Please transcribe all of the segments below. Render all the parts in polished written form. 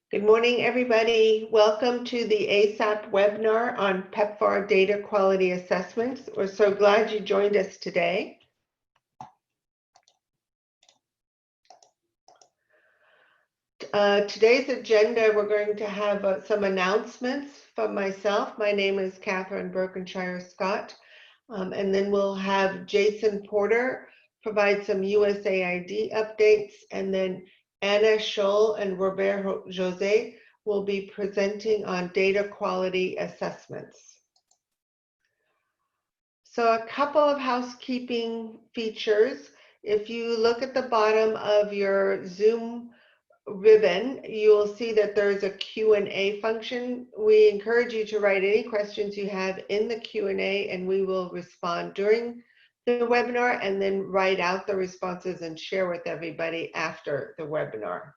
Good morning, everybody. Welcome to the ASAP webinar on PEPFAR data quality assessments. We're so glad you joined us today. Today's agenda, we're going to have some announcements from myself. My name is Catherine Berkshire Scott, and then we'll have Jason Porter provide some USAID updates, and then Anna Scholl and Robert Jose will be presenting on data quality assessments. So a couple of housekeeping features. If you look at the bottom of your Zoom ribbon, you will see that there's a Q&A function. We encourage you to write any questions you have in the Q&A, and we will respond during the webinar and then write out the responses and share with everybody after the webinar.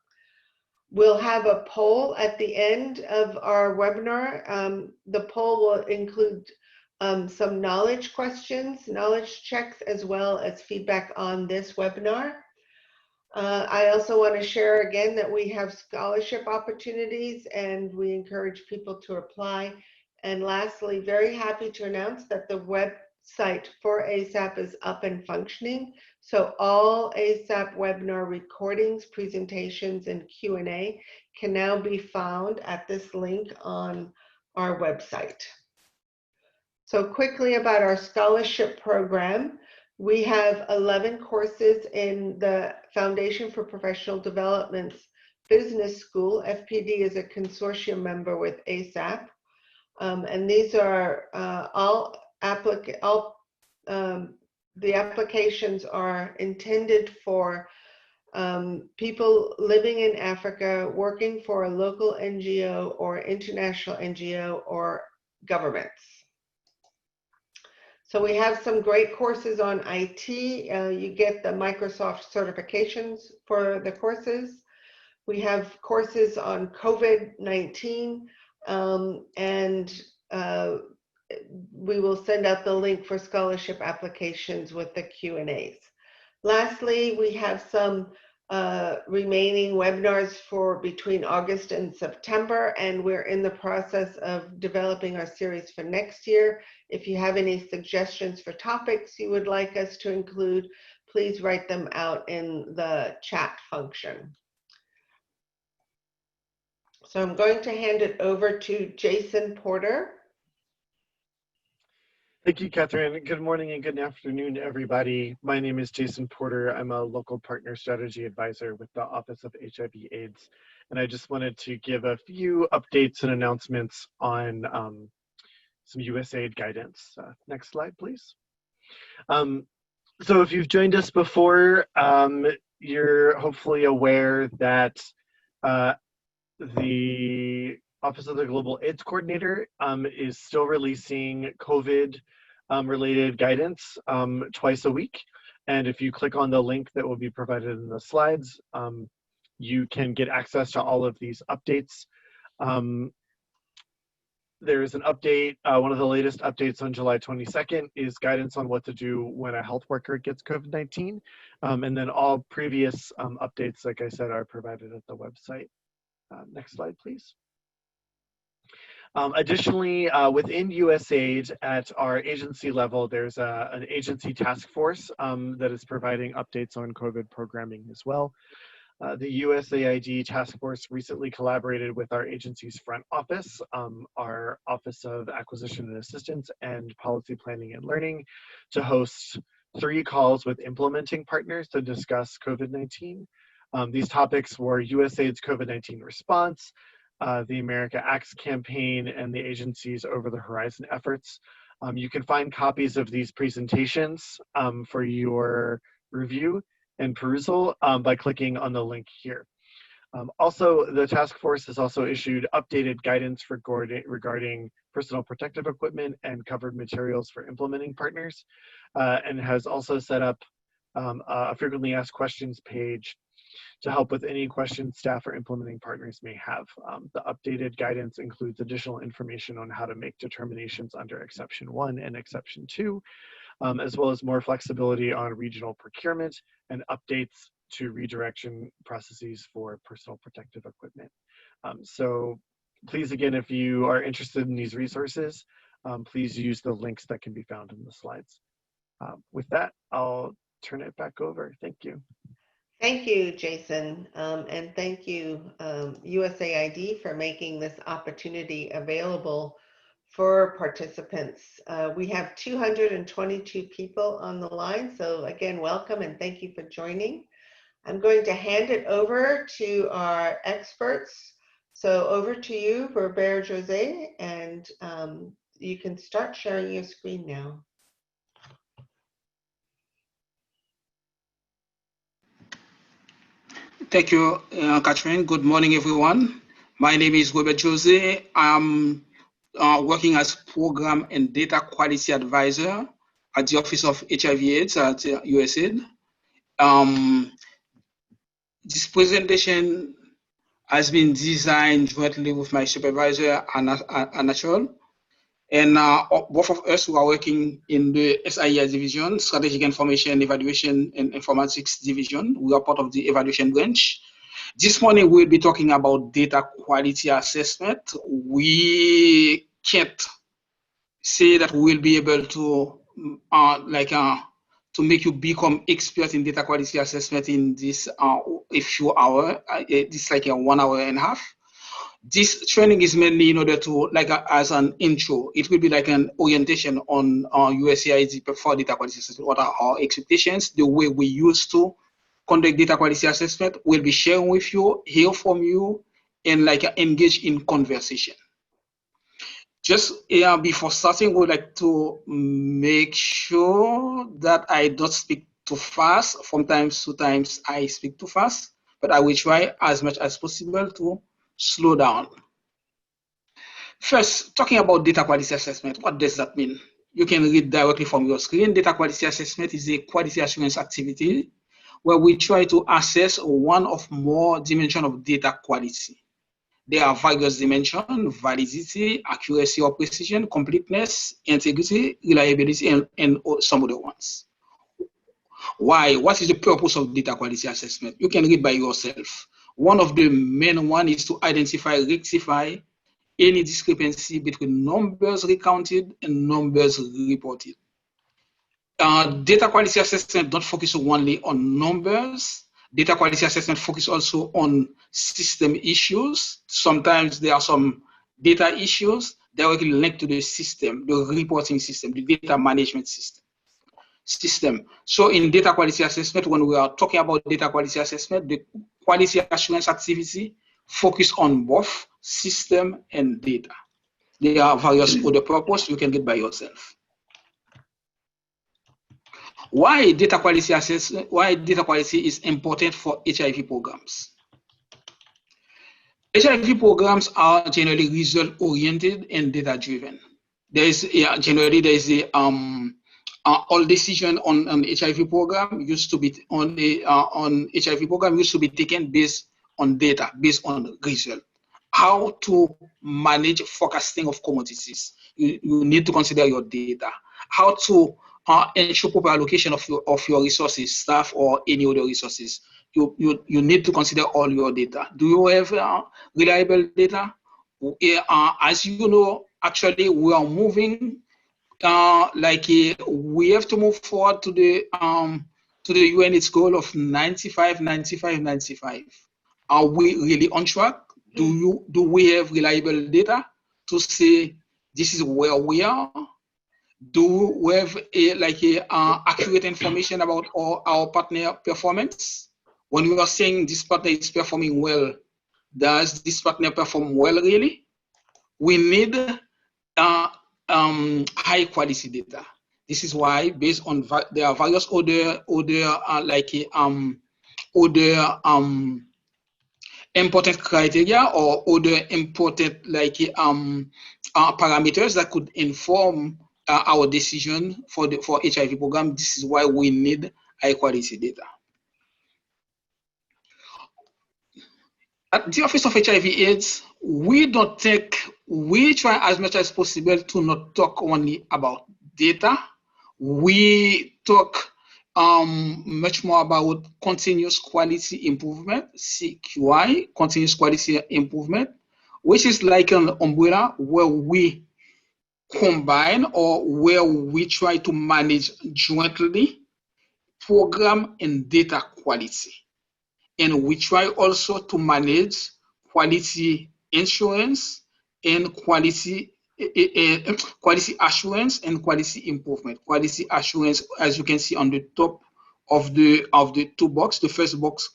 We'll have a poll at the end of our webinar. The poll will include some knowledge questions, knowledge checks, as well as feedback on this webinar. I also want to share again that we have scholarship opportunities and we encourage people to apply. And lastly, very happy to announce that the website for ASAP is up and functioning. So all ASAP webinar recordings, presentations, and Q&A can now be found at this link on our website. So quickly about our scholarship program. We have 11 courses in the Foundation for Professional Development's Business School. FPD is a consortium member with ASAP. And these are the applications are intended for people living in Africa, working for a local NGO or international NGO or governments. So we have some great courses on IT. You get the Microsoft certifications for the courses. We have courses on COVID-19, and we will send out the link for scholarship applications with the Q&As. Lastly, we have some remaining webinars for between August and September, and we're in the process of developing our series for next year. If you have any suggestions for topics you would like us to include, please write them out in the chat function. So I'm going to hand it over to Jason Porter. Thank you, Catherine. Good morning and good afternoon, everybody. My name is Jason Porter. I'm a local partner strategy advisor with the Office of HIV/AIDS. And I just wanted to give a few updates and announcements on some USAID guidance. Next slide, please. So if you've joined us before, you're hopefully aware that the Office of the Global AIDS Coordinator is still releasing COVID related guidance twice a week. And if you click on the link that will be provided in the slides, you can get access to all of these updates. There is an update, one of the latest updates on July 22nd is guidance on what to do when a health worker gets COVID-19. And then all previous updates, like I said, are provided at the website. Next slide, please. Additionally, within USAID at our agency level, there's an agency task force that is providing updates on COVID programming as well. The USAID task force recently collaborated with our agency's front office, our Office of Acquisition and Assistance and Policy Planning and Learning, to host 3 calls with implementing partners to discuss COVID-19. These topics were USAID's COVID-19 response, the America Acts campaign, and the agency's Over the Horizon efforts. You can find copies of these presentations for your review and perusal by clicking on the link here. Also, the task force has also issued updated guidance regarding personal protective equipment and covered materials for implementing partners, and has also set up a frequently asked questions page to help with any questions staff or implementing partners may have. The updated guidance includes additional information on how to make determinations under Exception 1 and Exception 2, as well as more flexibility on regional procurement and updates to redirection processes for personal protective equipment. So please, again, if you are interested in these resources, please use the links that can be found in the slides. With that, I'll turn it back over. Thank you. Thank you, Jason, and thank you, USAID, for making this opportunity available for participants. We have 222 people on the line, so again, welcome and thank you for joining. I'm going to hand it over to our experts. So over to you, Robert Jose, and you can start sharing your screen now. Thank you, Catherine. Good morning, everyone. My name is Robert Jose. I'm working as Program and Data Quality Advisor at the Office of HIV/AIDS at USAID. This presentation has been designed jointly with my supervisor, Anachol, and both of us who are working in the SIES division, Strategic Information Evaluation and Informatics division. We are part of the evaluation branch. This morning we'll be talking about data quality assessment. We can't say that we'll be able to to make you become expert in data quality assessment in this a few hours. This like a 1 hour and a half. This training is mainly in order to as an intro. It will be like an orientation on USAID PEPFAR data quality assessment. What are our expectations? The way we used to conduct data quality assessment. We'll be sharing with you, hear from you, and engage in conversation. Just before starting, we would like to make sure that I don't speak too fast. From time to time, I speak too fast, but I will try as much as possible to slow down. First, talking about data quality assessment, what does that mean? You can read directly from your screen. Data quality assessment is a quality assurance activity where we try to assess one or more dimensions of data quality. There are various dimensions: validity, accuracy or precision, completeness, integrity, reliability, and some other ones. Why? What is the purpose of data quality assessment? You can read by yourself. One of the main ones is to identify, rectify any discrepancy between numbers recounted and numbers reported. Data quality assessment don't focus only on numbers. Data quality assessment focus also on system issues. Sometimes there are some data issues directly linked to the system, the reporting system, the data management system. So in data quality assessment, when we are talking about data quality assessment, the quality assurance activity focus on both system and data. There are various other purposes you can get by yourself. Why data quality assessment? Why data quality is important for HIV programs? HIV programs are generally result-oriented and data-driven. There is generally there is a all decision on an HIV program used to be on HIV program used to be taken based on data, based on result. How to manage forecasting of commodities? You need to consider your data. How to ensure proper allocation of your resources, staff or any other resources? You need to consider all your data. Do you have reliable data? As you know, actually we are moving we have to move forward to the UN's goal of 95, 95, 95. Are we really on track? Do we have reliable data to say this is where we are? Do we have accurate information about our partner performance? When you are saying this partner is performing well, does this partner perform well really? We need high quality data. This is why, based on there are various other important criteria or other important parameters that could inform our decision for HIV program. This is why we need high quality data. At the Office of HIV/AIDS, we try as much as possible to not talk only about data. We talk much more about continuous quality improvement, CQI, continuous quality improvement, which is like an umbrella where we combine or where we try to manage jointly program and data quality. And we try also to manage quality insurance and quality assurance and quality improvement. Quality assurance, as you can see on the top of the two box, the first box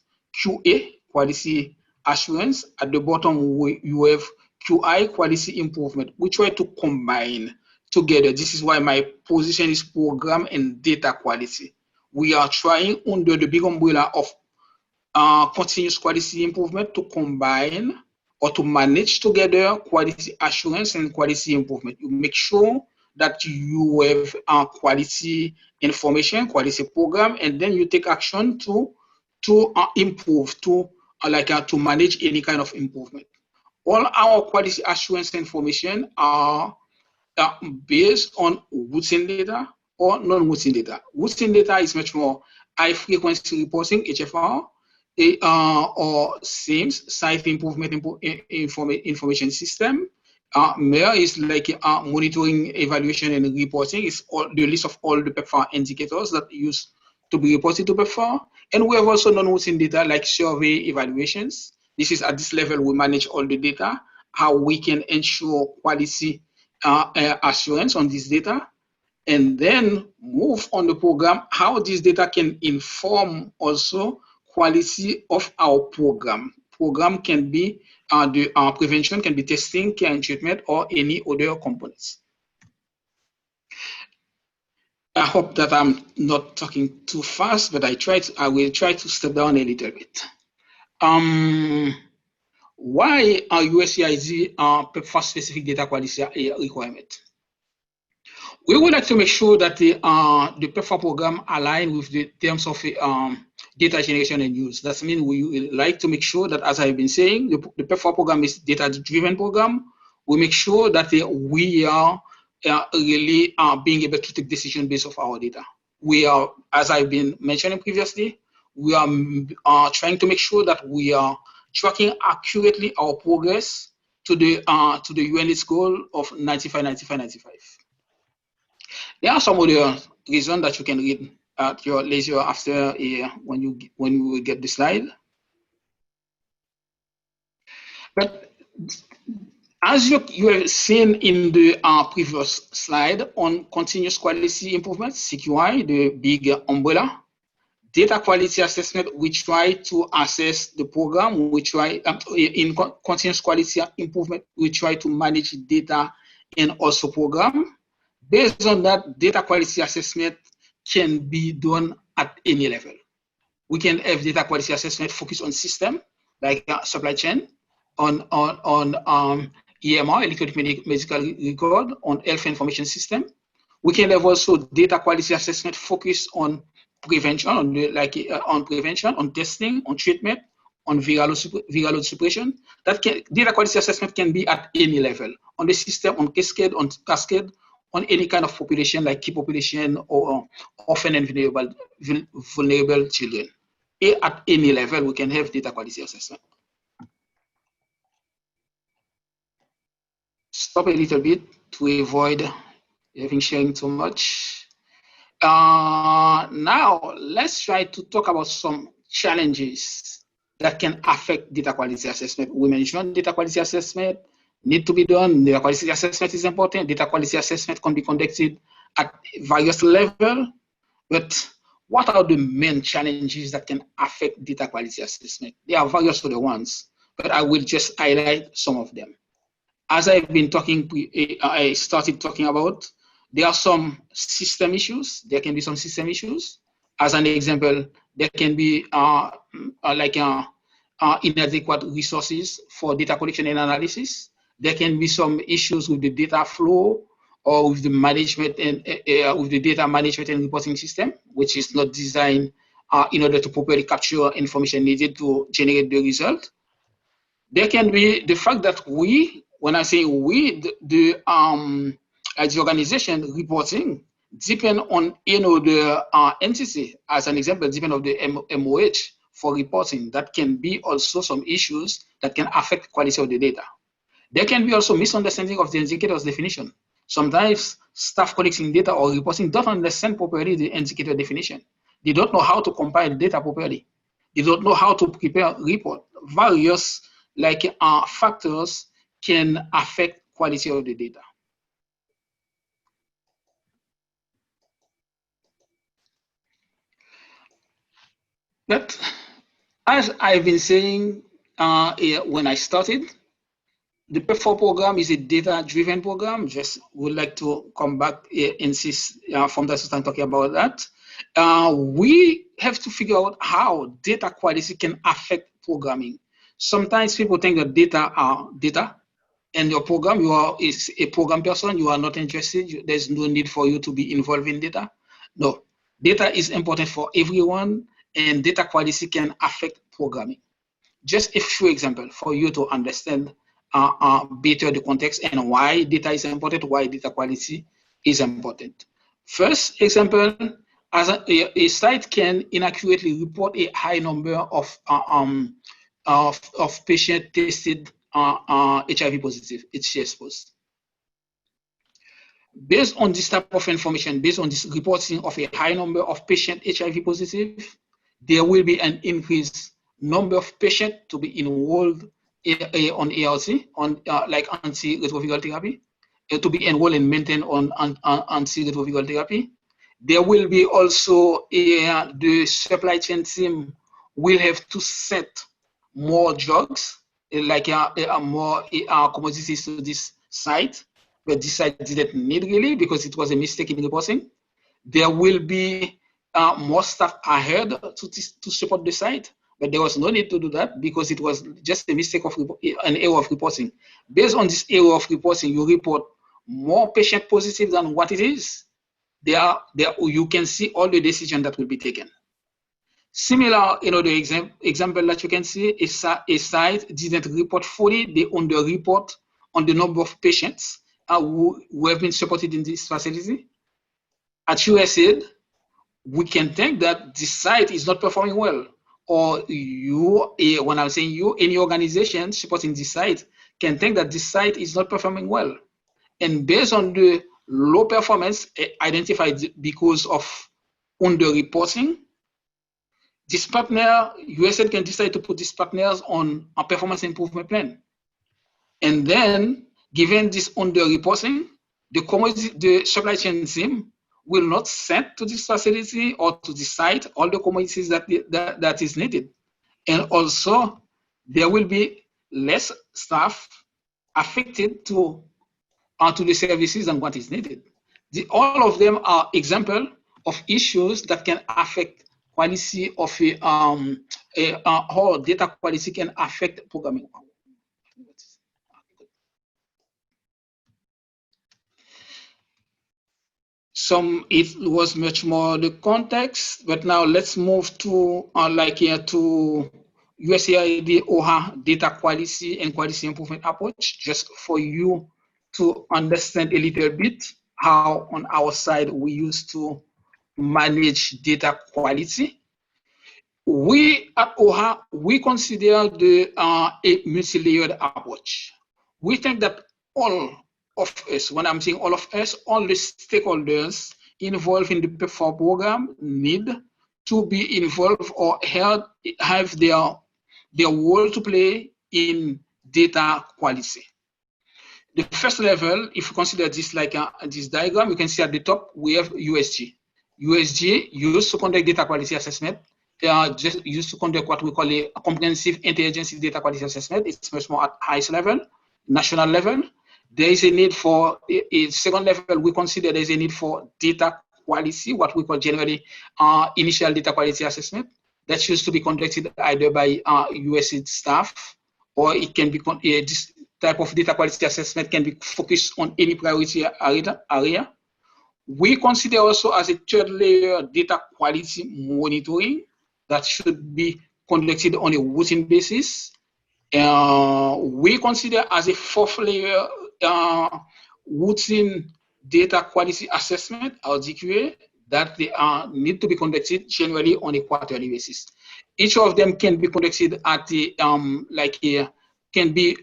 QA, quality assurance. At the bottom you have QI, quality improvement. We try to combine together. This is why my position is program and data quality. We are trying under the big umbrella of continuous quality improvement to combine or to manage together quality assurance and quality improvement. You make sure that you have quality information, quality program, and then you take action to improve, to manage any kind of improvement. All our quality assurance information are based on routine data or non-routine data. Routine data is much more high frequency reporting, HFR, or SIMS, Site Improvement Information System. MER is like monitoring, evaluation, and reporting. It's all the list of all the PEPFAR indicators that use to be reported to PEPFAR. And we have also non-routine data like survey evaluations. This is at this level we manage all the data, how we can ensure quality assurance on this data, and then move on the program, how this data can inform also quality of our program. Program can be the prevention, can be testing, care and treatment, or any other components. I hope that I'm not talking too fast, but I will try to step down a little bit. Why are USAID PEPFAR specific data quality requirement? We would like to make sure that the PEPFAR program align with the terms of data generation and use. That means we like to make sure that, as I've been saying, the PEPFAR program is data-driven program. We make sure that we are really being able to take decision based off our data. We are, as I've been mentioning previously, we are trying to make sure that we are tracking accurately our progress to the UN's goal of 95, 95, 95. There are some other reasons that you can read at your leisure after when you get the slide. But as you have seen in the previous slide on continuous quality improvement, CQI, the big umbrella, data quality assessment, we try to assess the program. We try in continuous quality improvement, we try to manage data and also program. Based on that, data quality assessment can be done at any level. We can have data quality assessment focused on system, like supply chain, on EMR, electronic medical record, on health information system. We can have also data quality assessment focused on prevention, on prevention, on testing, on treatment, on viral load suppression. Data quality assessment can be at any level, on the system, on cascade, on any kind of population, like key population or orphan and vulnerable children. At any level, we can have data quality assessment. Stop a little bit to avoid having sharing too much. Now, let's try to talk about some challenges that can affect data quality assessment. We mentioned data quality assessment need to be done. Data quality assessment is important. Data quality assessment can be conducted at various levels. But what are the main challenges that can affect data quality assessment? There are various other ones, but I will just highlight some of them. As I've been talking, I started talking about, there are some system issues. There can be some system issues. As an example, there can be inadequate resources for data collection and analysis. There can be some issues with the data flow or with the management and with the data management and reporting system, which is not designed in order to properly capture information needed to generate the result. There can be the fact that we, when I say we, as the organization reporting, depend on the entity. As an example, depend on the MOH for reporting. That can be also some issues that can affect quality of the data. There can be also misunderstanding of the indicator's definition. Sometimes staff collecting data or reporting don't understand properly the indicator definition. They don't know how to compile data properly. They don't know how to prepare report. Various factors can affect quality of the data. But as I've been saying when I started, the PEPFAR program is a data-driven program. Just would like to come back insist from the assistant talking about that. We have to figure out how data quality can affect programming. Sometimes people think that data are data, and your program, is a program person, you are not interested. There's no need for you to be involved in data. No, data is important for everyone, and data quality can affect programming. Just a few examples for you to understand better the context and why data is important, why data quality is important. First example, as a site can inaccurately report a high number of patient tested HIV positive, HCS positive. Based on this type of information, based on this reporting of a high number of patient HIV positive, there will be an increased number of patients to be enrolled on ART, on like antiretroviral therapy, to be enrolled and maintained on antiretroviral therapy. There will be also the supply chain team will have to set more drugs, more commodities to this site, but this site didn't need really because it was a mistake in reporting. There will be more staff ahead to support the site, but there was no need to do that because it was just a mistake of an error of reporting. Based on this error of reporting, you report more patient positive than what it is. You can see all the decisions that will be taken. Similar, the example that you can see, a site didn't report fully, they under-report on the number of patients who have been supported in this facility. At USAID, we can think that this site is not performing well, or you, when I'm saying you, any organization supporting this site can think that this site is not performing well. And based on the low performance identified because of under-reporting, this partner, USAID can decide to put these partners on a performance improvement plan. And then, given this under-reporting, the supply chain team will not send to this facility or to the site all the commodities that is needed. And also, there will be less staff affected to the services than what is needed. All of them are examples of issues that can affect quality of how data quality can affect programming. It was much more the context, but now let's move to to USAID OHA data quality and quality improvement approach, just for you to understand a little bit how on our side we used to manage data quality. We at OHA, we consider a multi-layered approach. We think that all of us, when I'm saying all of us, all the stakeholders involved in the PEPFAR program need to be involved or have their role to play in data quality. The first level, if you consider this like this diagram, you can see at the top we have USG. USG used to conduct data quality assessment. They are just used to conduct what we call a comprehensive interagency data quality assessment. It's much more at highest level, national level. There is a need for a second level. We consider there is a need for data quality, what we call generally initial data quality assessment. That used to be conducted either by USAID staff, or it can be this type of data quality assessment can be focused on any priority area. We consider also as a third layer data quality monitoring that should be conducted on a routine basis. We consider as a fourth layer routine data quality assessment, or DQA, that they need to be conducted generally on a quarterly basis. Each of them can be conducted at the can be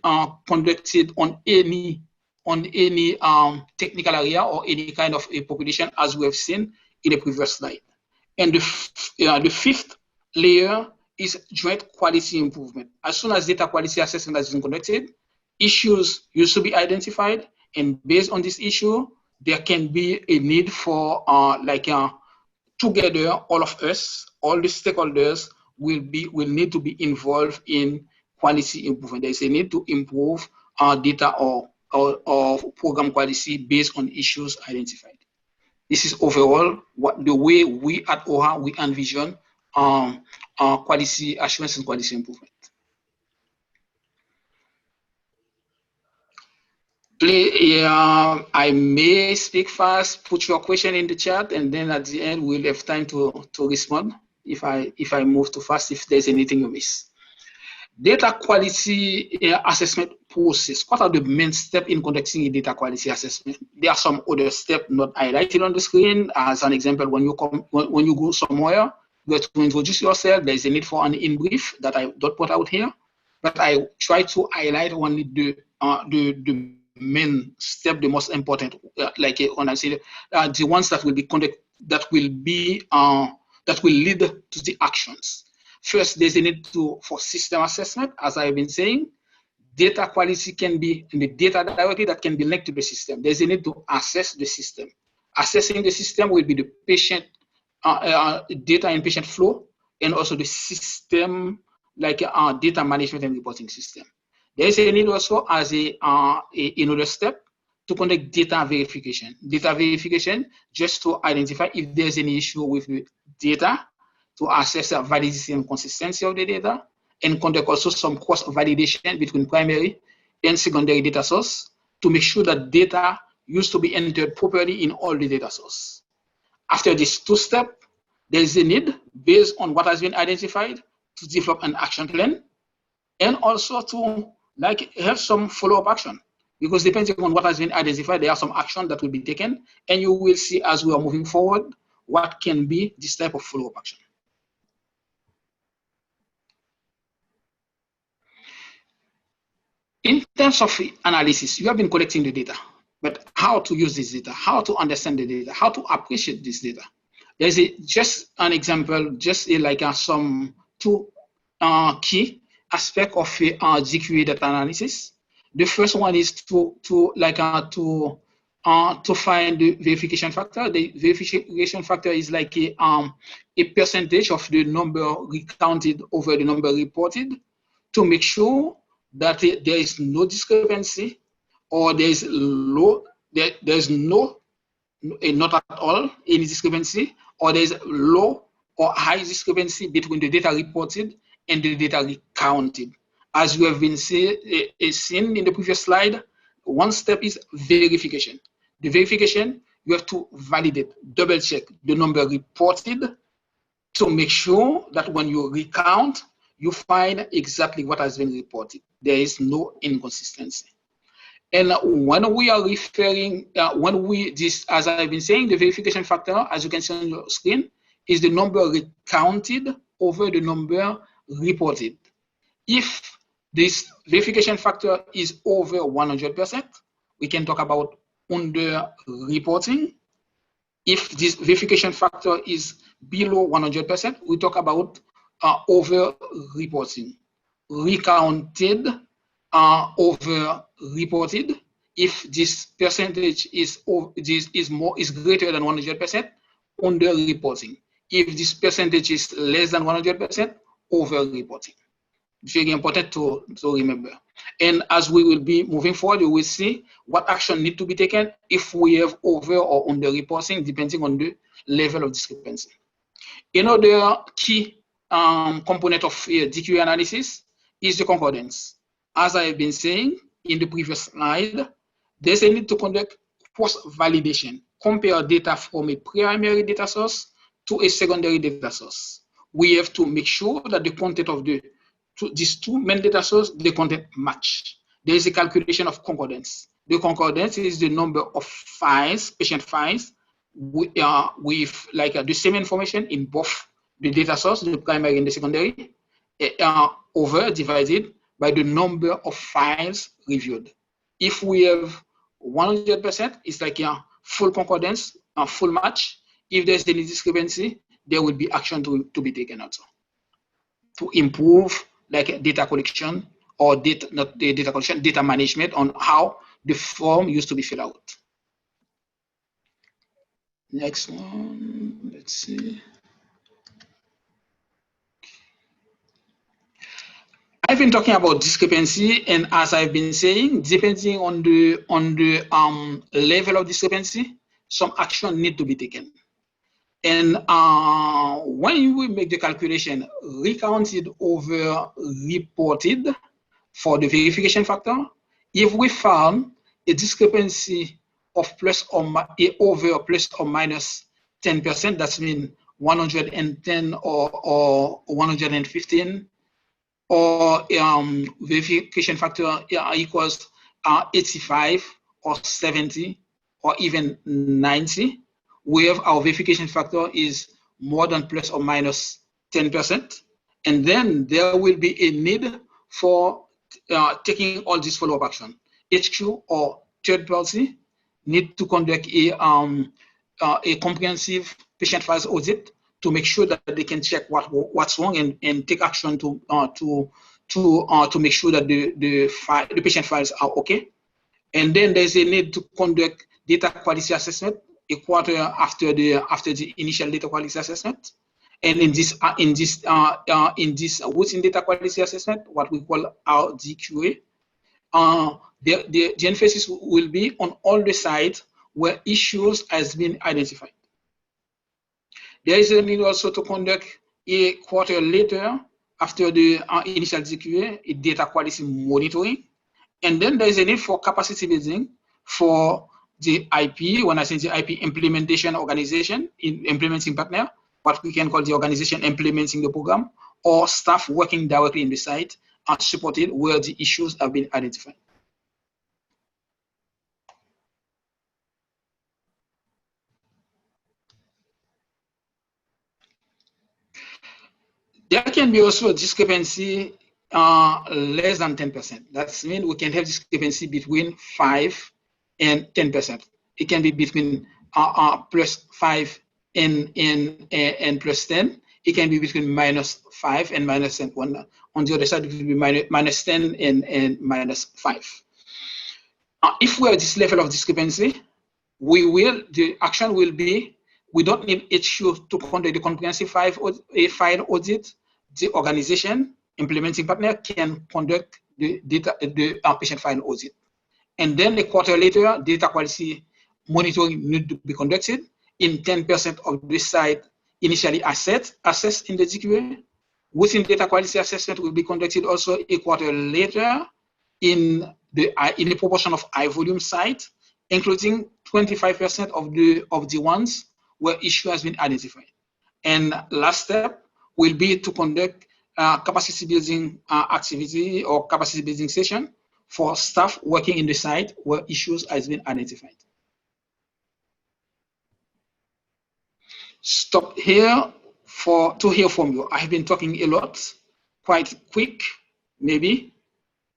conducted on any technical area or any kind of a population, as we have seen in the previous slide. And the fifth layer is joint quality improvement. As soon as data quality assessment has been conducted, issues used to be identified, and based on this issue, there can be a need for together, all of us, all the stakeholders will need to be involved in quality improvement. There is a need to improve our data or program quality based on issues identified. This is overall the way we at OHA we envision quality assurance and quality improvement. I may speak fast. Put your question in the chat, and then at the end we'll have time to respond if I move too fast, if there's anything you miss. Data quality assessment process. What are the main steps in conducting a data quality assessment? There are some other steps not highlighted on the screen. As an example, when you go somewhere, you have to introduce yourself. There is a need for an in-brief that I don't put out here, but I try to highlight only the main step, the most important, the ones that will be conducted, that will lead to the actions. First, there's a need for system assessment. As I've been saying, data quality can be in the data directly that can be linked to the system. There's a need to assess the system. Assessing the system will be the patient data and patient flow, and also the system data management and reporting system. There is a need also as another step to conduct data verification. Data verification just to identify if there's any issue with the data, to assess the validity and consistency of the data, and conduct also some cross-validation between primary and secondary data source to make sure that data used to be entered properly in all the data source. After these two steps, there is a need, based on what has been identified, to develop an action plan, and also to have some follow-up action, because depending on what has been identified, there are some action that will be taken, and you will see as we are moving forward what can be this type of follow-up action. In terms of analysis, you have been collecting the data, but how to use this data, how to understand the data, how to appreciate this data. There's just an example, just some two key aspect of GQA data analysis. The first one is to find the verification factor. The verification factor is like a percentage of the number recounted over the number reported, to make sure that there is no discrepancy, or there's not at all any discrepancy, or there's low or high discrepancy between the data reported and the data recounted. As you have been seen in the previous slide, one step is verification. The verification, you have to validate, double check the number reported to make sure that when you recount, you find exactly what has been reported. There is no inconsistency. And when we are referring, as I've been saying, the verification factor, as you can see on your screen, is the number recounted over the number reported. If this verification factor is over 100%, we can talk about under reporting. If this verification factor is below 100%, we talk about over reporting. Recounted, over reported. If this percentage is greater than 100%, under reporting. If this percentage is less than 100%, over reporting. Very important to remember. And as we will be moving forward, you will see what action need to be taken if we have over or under reporting, depending on the level of discrepancy. Another key component of DQA analysis is the concordance. As I have been saying in the previous slide, there's a need to conduct cross-validation, compare data from a primary data source to a secondary data source. We have to make sure that the content of these two main data sources, the content match. There is a calculation of concordance. The concordance is the number of files, patient files, with like the same information in both the data source, the primary and the secondary, over divided by the number of files reviewed. If we have 100%, it's like a full concordance, a full match. If there's any discrepancy, there will be action to be taken also to improve like data collection or data management on how the form used to be filled out. Next one, let's see. I've been talking about discrepancy, and as I've been saying, depending on the level of discrepancy, some action need to be taken. And when we make the calculation, recounted over reported for the verification factor, if we found a discrepancy of over plus or minus 10%, that means 110 or 115, or verification factor equals 85 or 70 or even 90, where our verification factor is more than plus or minus 10%, and then there will be a need for taking all this follow-up action. HQ or third party need to conduct a comprehensive patient files audit to make sure that they can check what's wrong and take action to make sure that the patient files are okay. And then there's a need to conduct data quality assessment a quarter after the initial data quality assessment. And in this routine data quality assessment, what we call our DQA, the emphasis will be on all the sites where issues has been identified. There is a need also to conduct a quarter later after the initial DQA, a data quality monitoring. And then there is a need for capacity building for the IP, when I say the IP implementation organization, implementing partner, what we can call the organization implementing the program, or staff working directly in the site are supported where the issues have been identified. There can be also a discrepancy less than 10%. That means we can have discrepancy between 5 and 10%. It can be between plus 5 and plus 10. It can be between minus 5 and minus 10. On the other side, it will be minus 10 and minus 5. If we have this level of discrepancy, the action will be, we don't need HQ to conduct the comprehensive file audit. The organization implementing partner can conduct the patient file audit. And then a quarter later, data quality monitoring need to be conducted in 10% of the site initially assessed in the DQA. Within data quality assessment will be conducted also a quarter later in a proportion of high volume site, including 25% of the ones where issue has been identified. And last step will be to conduct capacity building activity or capacity building session for staff working in the site where issues has been identified. Stop here to hear from you. I've been talking a lot, quite quick, maybe,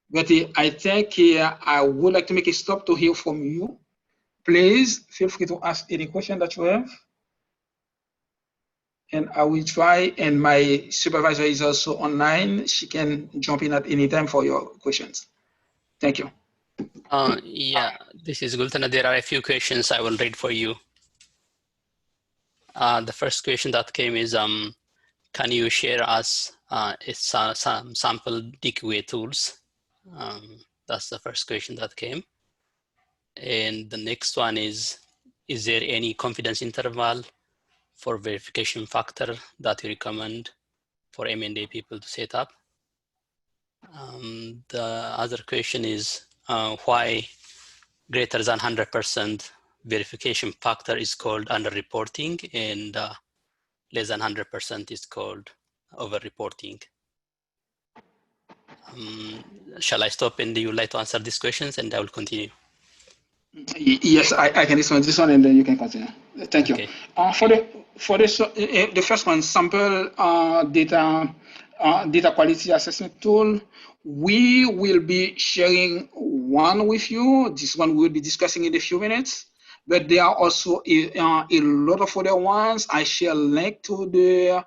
but I think I would like to make a stop to hear from you. Please feel free to ask any question that you have. And I will try, and my supervisor is also online. She can jump in at any time for your questions. Thank you. Yeah, this is Gultana. There are a few questions I will read for you. The first question that came is, can you share us some sample DQA tools? That's the first question that came. And the next one is there any confidence interval for verification factor that you recommend for M&A people to set up? The other question is why greater than 100% verification factor is called under-reporting and less than 100% is called over-reporting. Shall I stop and you would like to answer these questions and I will continue? Yes, I can respond this one, and then you can continue. Thank you. Okay. The first one, sample data quality assessment tool. We will be sharing one with you. This one we'll be discussing in a few minutes. But there are also a lot of other ones. I share link to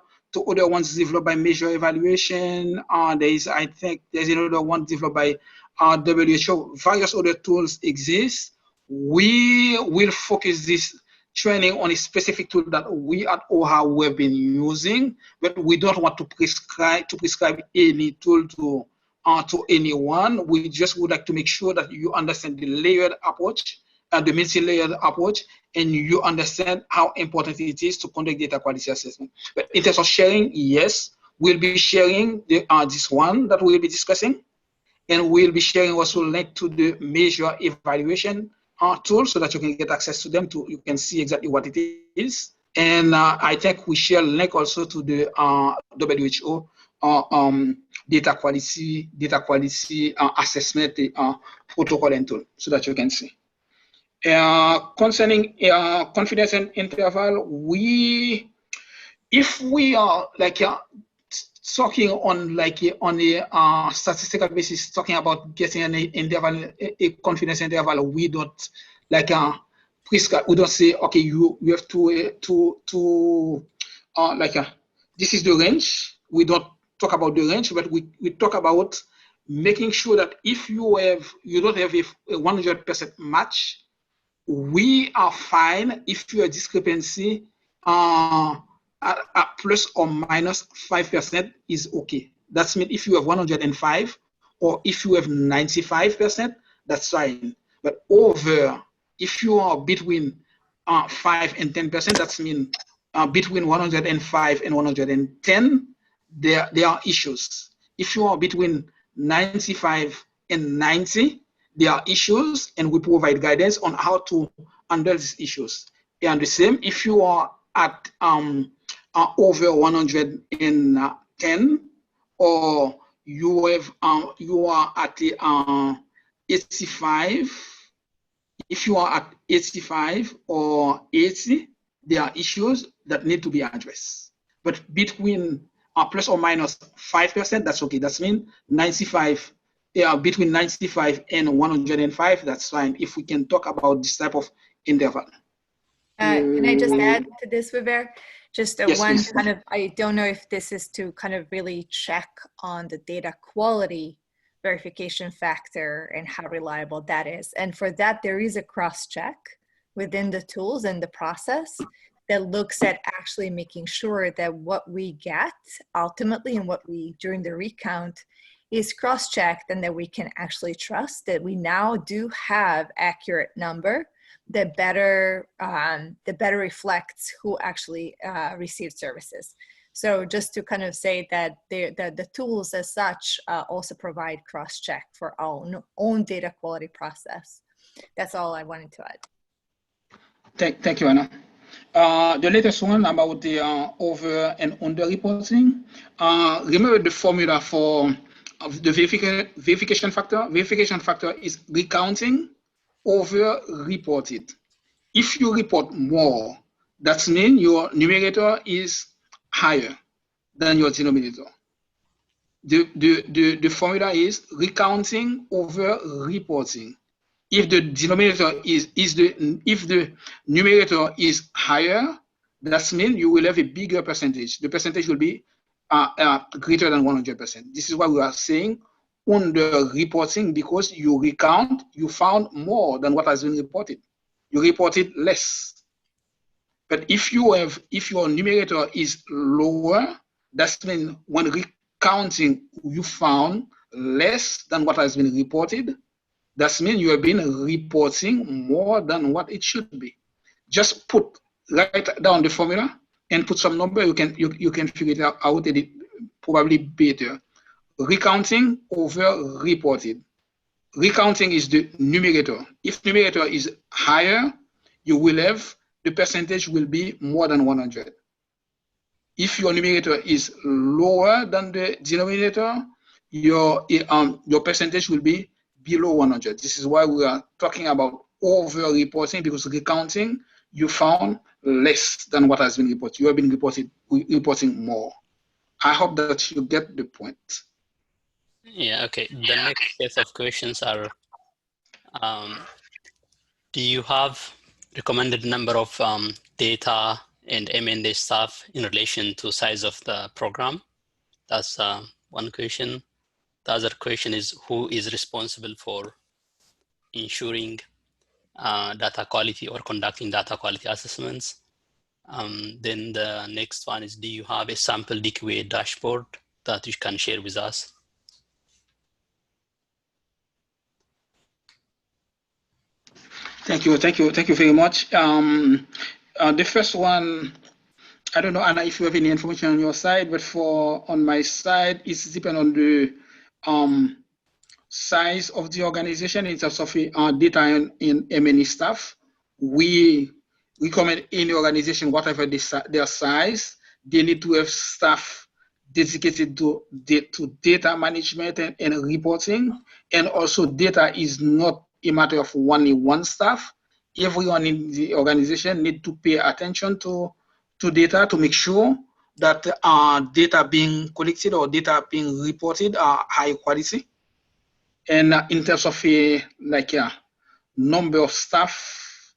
other ones developed by Measure Evaluation. I think there's another one developed by WHO. Various other tools exist. We will focus this training on a specific tool that we at OHA have been using, but we don't want to prescribe any tool to anyone. We just would like to make sure that you understand the layered approach, the multi-layered approach, and you understand how important it is to conduct data quality assessment. But in terms of sharing, yes, we'll be sharing this one that we'll be discussing, and we'll be sharing also link to the Measure Evaluation tool so that you can get access to them. You can see exactly what it is. And I think we share link also to the WHO data quality assessment protocol and tool so that you can see. Concerning confidence interval, if we are like talking on a statistical basis, talking about getting an interval, a confidence interval, we don't prescribe. We don't say, okay, you have to this is the range. We don't talk about the range, but we talk about making sure that if you don't have a 100% match, we are fine if your discrepancy plus or minus 5% is okay. That means if you have 105 or if you have 95%, that's fine. But if you are between 5 and 10%, that means between 105 and 110, there are issues. If you are between 95 and 90, there are issues, and we provide guidance on how to handle these issues. And the same, if you are at over 110, or you are at 85. If you are at 85 or 80, there are issues that need to be addressed. But between plus or minus 5%, that's okay. That means 95. Between 95 and 105, that's fine. If we can talk about this type of interval. Can I just add to this, Weber? Just yes, one please. kind of, I don't know if this is to kind of really check on the data quality verification factor and how reliable that is. And for that, there is a cross-check within the tools and the process that looks at actually making sure that what we get ultimately and what we during the recount is cross-checked, and that we can actually trust that we now do have accurate number that better reflects who actually received services. So just to kind of say that the tools as such also provide cross-check for our own data quality process. That's all I wanted to add. Thank you, Anna. The latest one about the over and under reporting. Remember the formula for the verification factor? Verification factor is recounting over reported. If you report more, that means your numerator is higher than your denominator. The formula is recounting over reporting. If the denominator if the numerator is higher, that means you will have a bigger percentage. The percentage will be greater than 100%. This is why we are saying under reporting, because you recount, you found more than what has been reported. You reported less. But if your numerator is lower, that means when recounting, you found less than what has been reported. That means you have been reporting more than what it should be. Just write down the formula and put some number. You can figure it out probably better. Recounting over reported. Recounting is the numerator. If numerator is higher, you will have the percentage will be more than 100. If your numerator is lower than the denominator, your percentage will be below 100. This is why we are talking about over-reporting because recounting, you found less than what has been reported. You have been reporting more. I hope that you get the point. Yeah, okay. The next set of questions are, do you have recommended number of data and M&A staff in relation to size of the program? That's one question. The other question is, who is responsible for ensuring data quality or conducting data quality assessments? Then the next one is, do you have a sample DQA dashboard that you can share with us? Thank you very much. The first one, I don't know, Anna, if you have any information on your side, but on my side, it's depend on the size of the organization in terms of data in M&E staff. We recommend any organization, whatever their size, they need to have staff dedicated to data management and reporting. And also data is not a matter of only one staff. Everyone in the organization need to pay attention to data to make sure that data being collected or data being reported are high quality. And in terms of number of staff,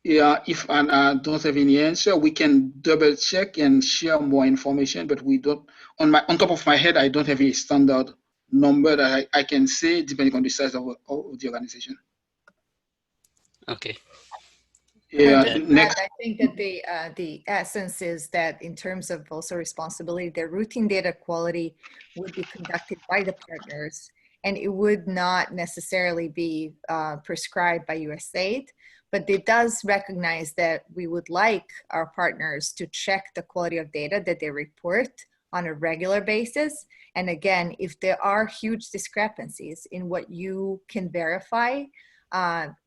if I don't have any answer, we can double check and share more information. But we don't. On top of my head, I don't have a standard number that I can say depending on the size of the organization. Okay. Yeah. Next, I think that the essence is that in terms of also responsibility, the routine data quality would be conducted by the partners, and it would not necessarily be prescribed by USAID, but it does recognize that we would like our partners to check the quality of data that they report on a regular basis. And again, if there are huge discrepancies in what you can verify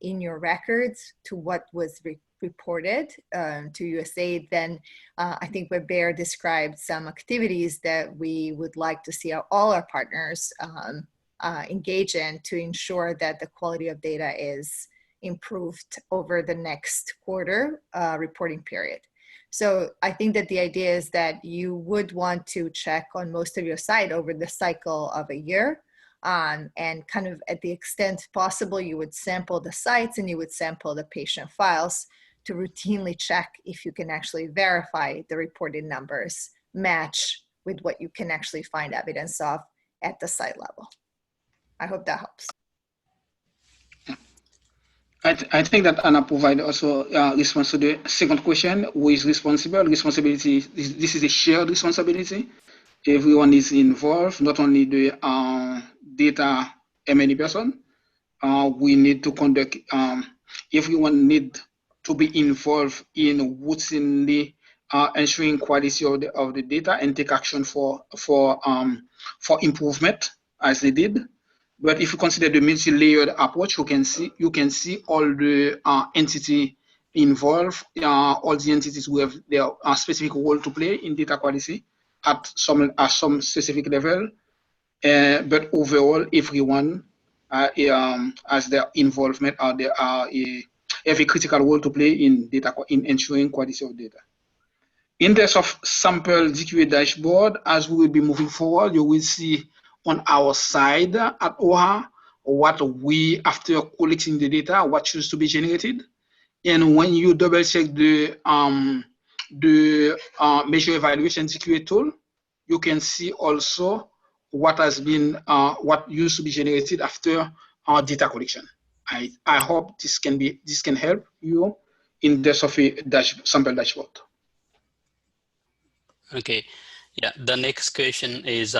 in your records to what was reported to USAID, then I think what Bear described some activities that we would like to see all our partners engage in to ensure that the quality of data is improved over the next quarter reporting period. So I think that the idea is that you would want to check on most of your site over the cycle of a year. And kind of at the extent possible, you would sample the sites and you would sample the patient files to routinely check if you can actually verify the reported numbers match with what you can actually find evidence of at the site level. I hope that helps. I think that Anna provided also response to the second question, who is responsible. Responsibility, this is a shared responsibility. Everyone is involved, not only the data M&E person. We need to conduct, everyone need to be involved in routinely ensuring quality of the data and take action for improvement as they did. But if you consider the multi-layered approach, you can see all the entity involved, all the entities who have their specific role to play in data quality at some specific level. But overall, everyone has their involvement or they have a critical role to play in ensuring quality of data. In terms of sample DQA dashboard, as we will be moving forward, you will see on our side at OHA what we, after collecting the data, what choose to be generated. And when you double check the measure evaluation DQA tool, you can see also what has been what used to be generated after our data collection. I hope this can help you in terms of a sample dashboard. Okay, yeah. The next question is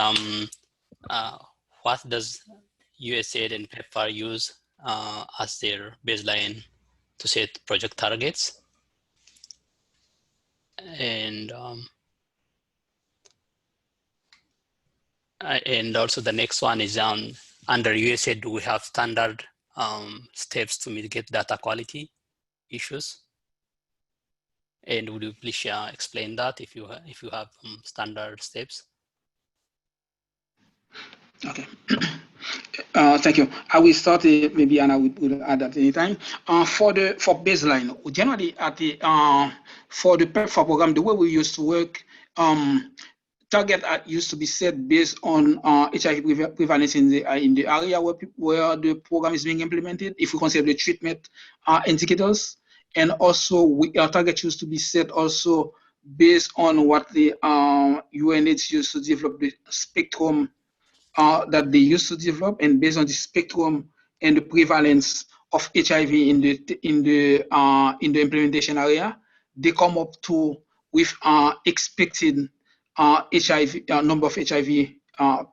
what does USAID and PEPFAR use as their baseline to set project targets? And also the next one is under USAID, do we have standard steps to mitigate data quality issues? And would you please explain that if you have standard steps? Okay. Thank you. I will start, maybe Anna will add at any time. For baseline, generally at the for the PEPFAR program, the way we used to work, target used to be set based on HIV prevalence in the area where the program is being implemented. If we consider the treatment indicators, and also our target used to be set also based on what the UNH used to develop the spectrum that they used to develop, and based on the spectrum and the prevalence of HIV in the implementation area, they come up to with expected HIV number of HIV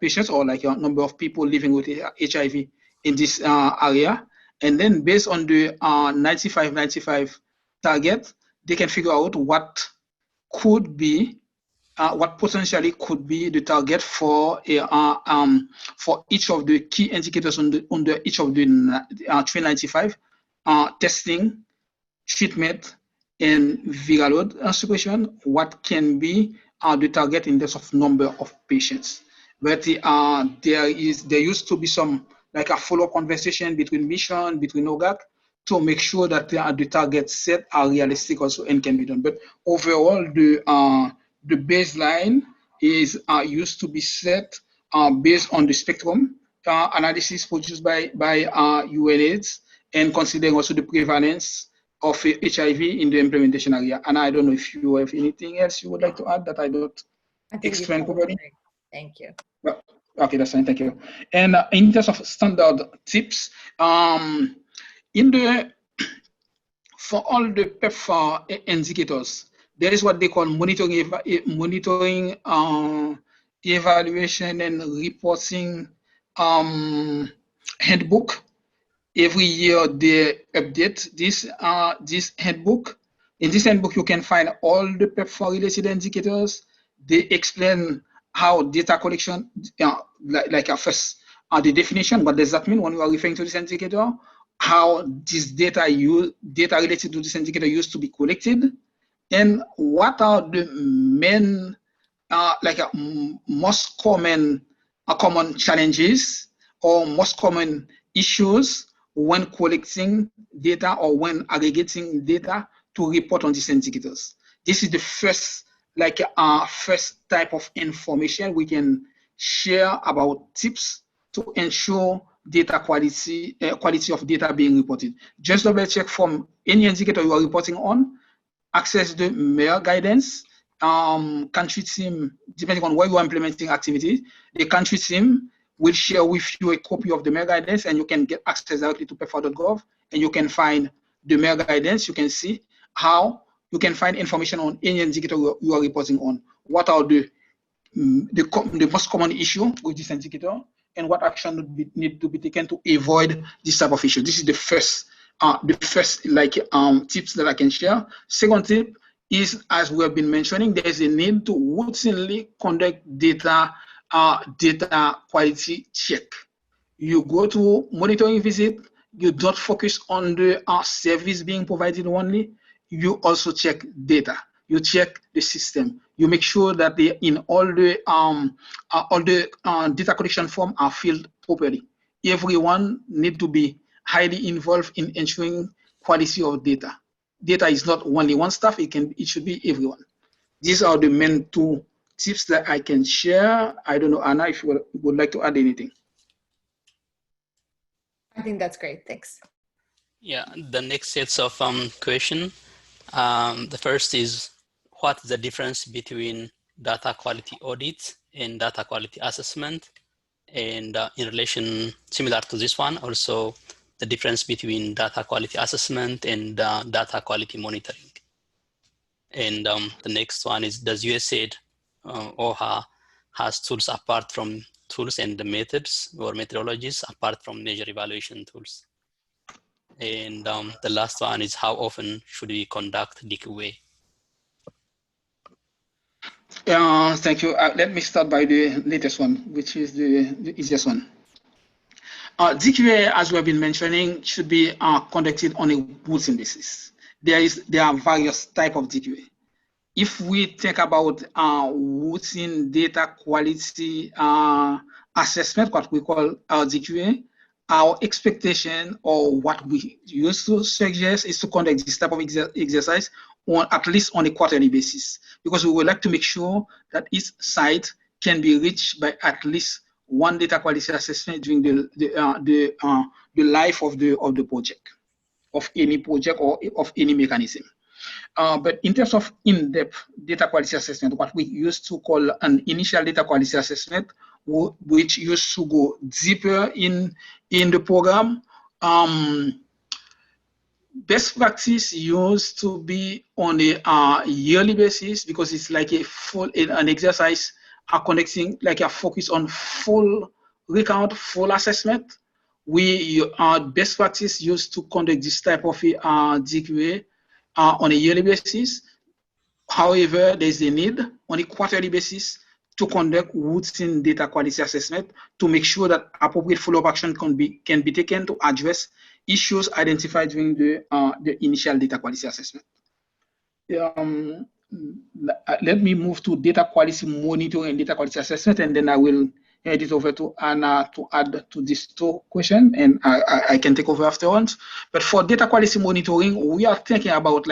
patients, or like a number of people living with HIV in this area, and then based on the 95 target, they can figure out what could be what potentially could be the target for each of the key indicators under each of the 395 testing, treatment, and viral load suppression. What can be the target in terms of number of patients? But there used to be some like a follow-up conversation between mission, between OGAC, to make sure that the targets set are realistic also and can be done. But overall, the baseline is used to be set based on the spectrum analysis produced by UNAIDS, and considering also the prevalence of HIV in the implementation area. And I don't know if you have anything else you would like to add that I don't explain properly. Thank you. Well, okay, that's fine. Thank you. And in terms of standard tips, for all the PEPFAR indicators, there is what they call monitoring, evaluation, and reporting handbook. Every year they update this handbook. In this handbook, you can find all the PEPFAR related indicators. They explain how data collection, like first the definition, what does that mean when we are referring to this indicator, how this data related to this indicator used to be collected, and what are the main most common challenges or most common issues when collecting data or when aggregating data to report on these indicators. This is the first first type of information we can share about tips to ensure data quality of data being reported. Just double check from any indicator you are reporting on, access the mayor guidance. Country team, depending on where you are implementing activity, the country team will share with you a copy of the mayor guidance, and you can get access directly to pepfar.gov, and you can find the mayor guidance. You can see how you can find information on any indicator you are reporting on. What are the most common issue with this indicator, and what action need to be taken to avoid this type of issue. This is the first tips that I can share. Second tip is, as we have been mentioning, there is a need to routinely conduct data quality check. You go to monitoring visit, you don't focus on the service being provided only, you also check data. You check the system. You make sure that in all the data collection form are filled properly. Everyone need to be highly involved in ensuring quality of data. Data is not only one staff; it should be everyone. These are the main two tips that I can share. I don't know, Anna, if you would like to add anything. I think that's great. Thanks. Yeah, the next sets of question. The first is, what is the difference between data quality audit and data quality assessment? And in relation, similar to this one, also the difference between data quality assessment and data quality monitoring. And the next one is, does USAID OHA has tools apart from tools and the methods or methodologies apart from measure evaluation tools? And the last one is, how often should we conduct DQA? Thank you. Let me start by the latest one, which is the easiest one. DQA, as we have been mentioning, should be conducted on a routine basis. There are various types of DQA. If we think about routine data quality assessment, what we call DQA, our expectation or what we used to suggest is to conduct this type of exercise on at least on a quarterly basis, because we would like to make sure that each site can be reached by at least one data quality assessment during the life of the project, of any project or of any mechanism. But in terms of in-depth data quality assessment, what we used to call an initial data quality assessment, which used to go deeper in the program, best practice used to be on a yearly basis, because it's like an exercise conducting like a focus on full recount, full assessment. Our best practice used to conduct this type of DQA on a yearly basis. However, there's a need on a quarterly basis to conduct routine data quality assessment to make sure that appropriate follow-up action can be taken to address issues identified during the initial data quality assessment. Let me move to data quality monitoring and data quality assessment, and then I will hand it over to Anna to add to these two questions, and I can take over afterwards. But for data quality monitoring, we are thinking about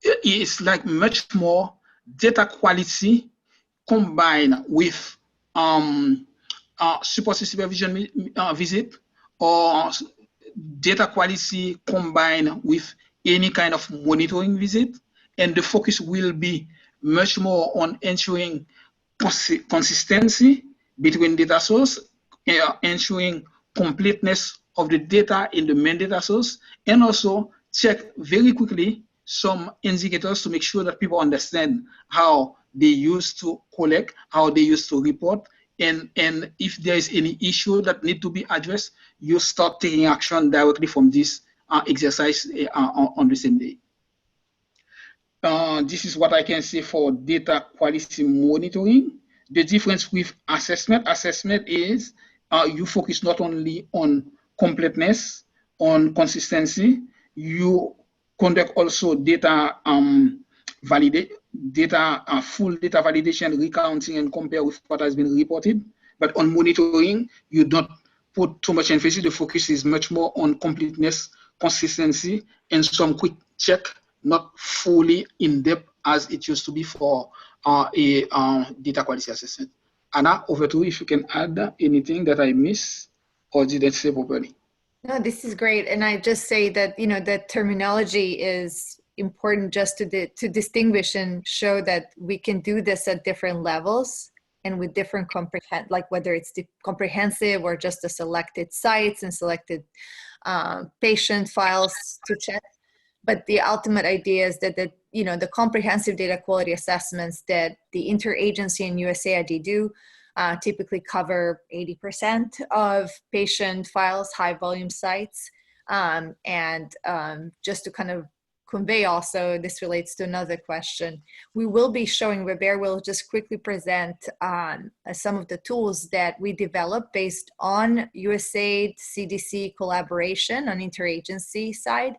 it's like much more data quality combined with supportive supervision visit, or data quality combined with any kind of monitoring visit. And the focus will be much more on ensuring consistency between data source, ensuring completeness of the data in the main data source, and also check very quickly some indicators to make sure that people understand how they used to collect, how they used to report, and if there is any issue that need to be addressed, you start taking action directly from this exercise on the same day. This is what I can say for data quality monitoring. The difference with assessment is you focus not only on completeness, on consistency, you conduct also data full data validation, recounting, and compare with what has been reported. But on monitoring, you don't put too much emphasis. The focus is much more on completeness, consistency, and some quick check, not fully in depth as it used to be for a data quality assessment. Anna, over to you if you can add anything that I missed or didn't say properly. No, this is great. And I just say that, the terminology is important just to distinguish and show that we can do this at different levels and with different like whether it's the comprehensive or just the selected sites and selected patient files to check. But the ultimate idea is that the comprehensive data quality assessments that the interagency and USAID do typically cover 80% of patient files, high volume sites. And just to kind of convey also, this relates to another question. We will be showing, Robert will just quickly present some of the tools that we developed based on USAID, CDC collaboration on interagency side.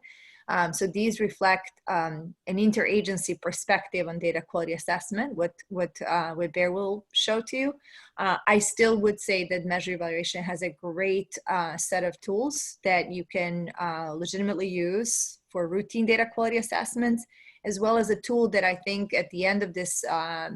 So these reflect an interagency perspective on data quality assessment, what Bear will show to you. I still would say that measure evaluation has a great set of tools that you can legitimately use for routine data quality assessments, as well as a tool that I think at the end of this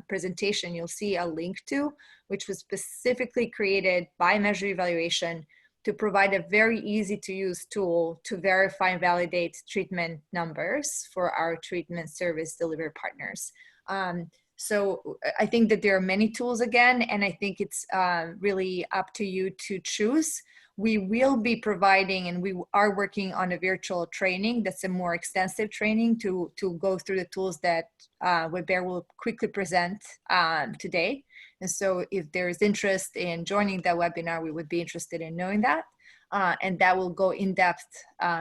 presentation, you'll see a link to, which was specifically created by measure evaluation to provide a very easy to use tool to verify and validate treatment numbers for our treatment service delivery partners. So I think that there are many tools again, and I think it's really up to you to choose. We will be providing, and we are working on a virtual training that's a more extensive training to go through the tools that Weber will quickly present today. And so if there is interest in joining that webinar, we would be interested in knowing that. And that will go in depth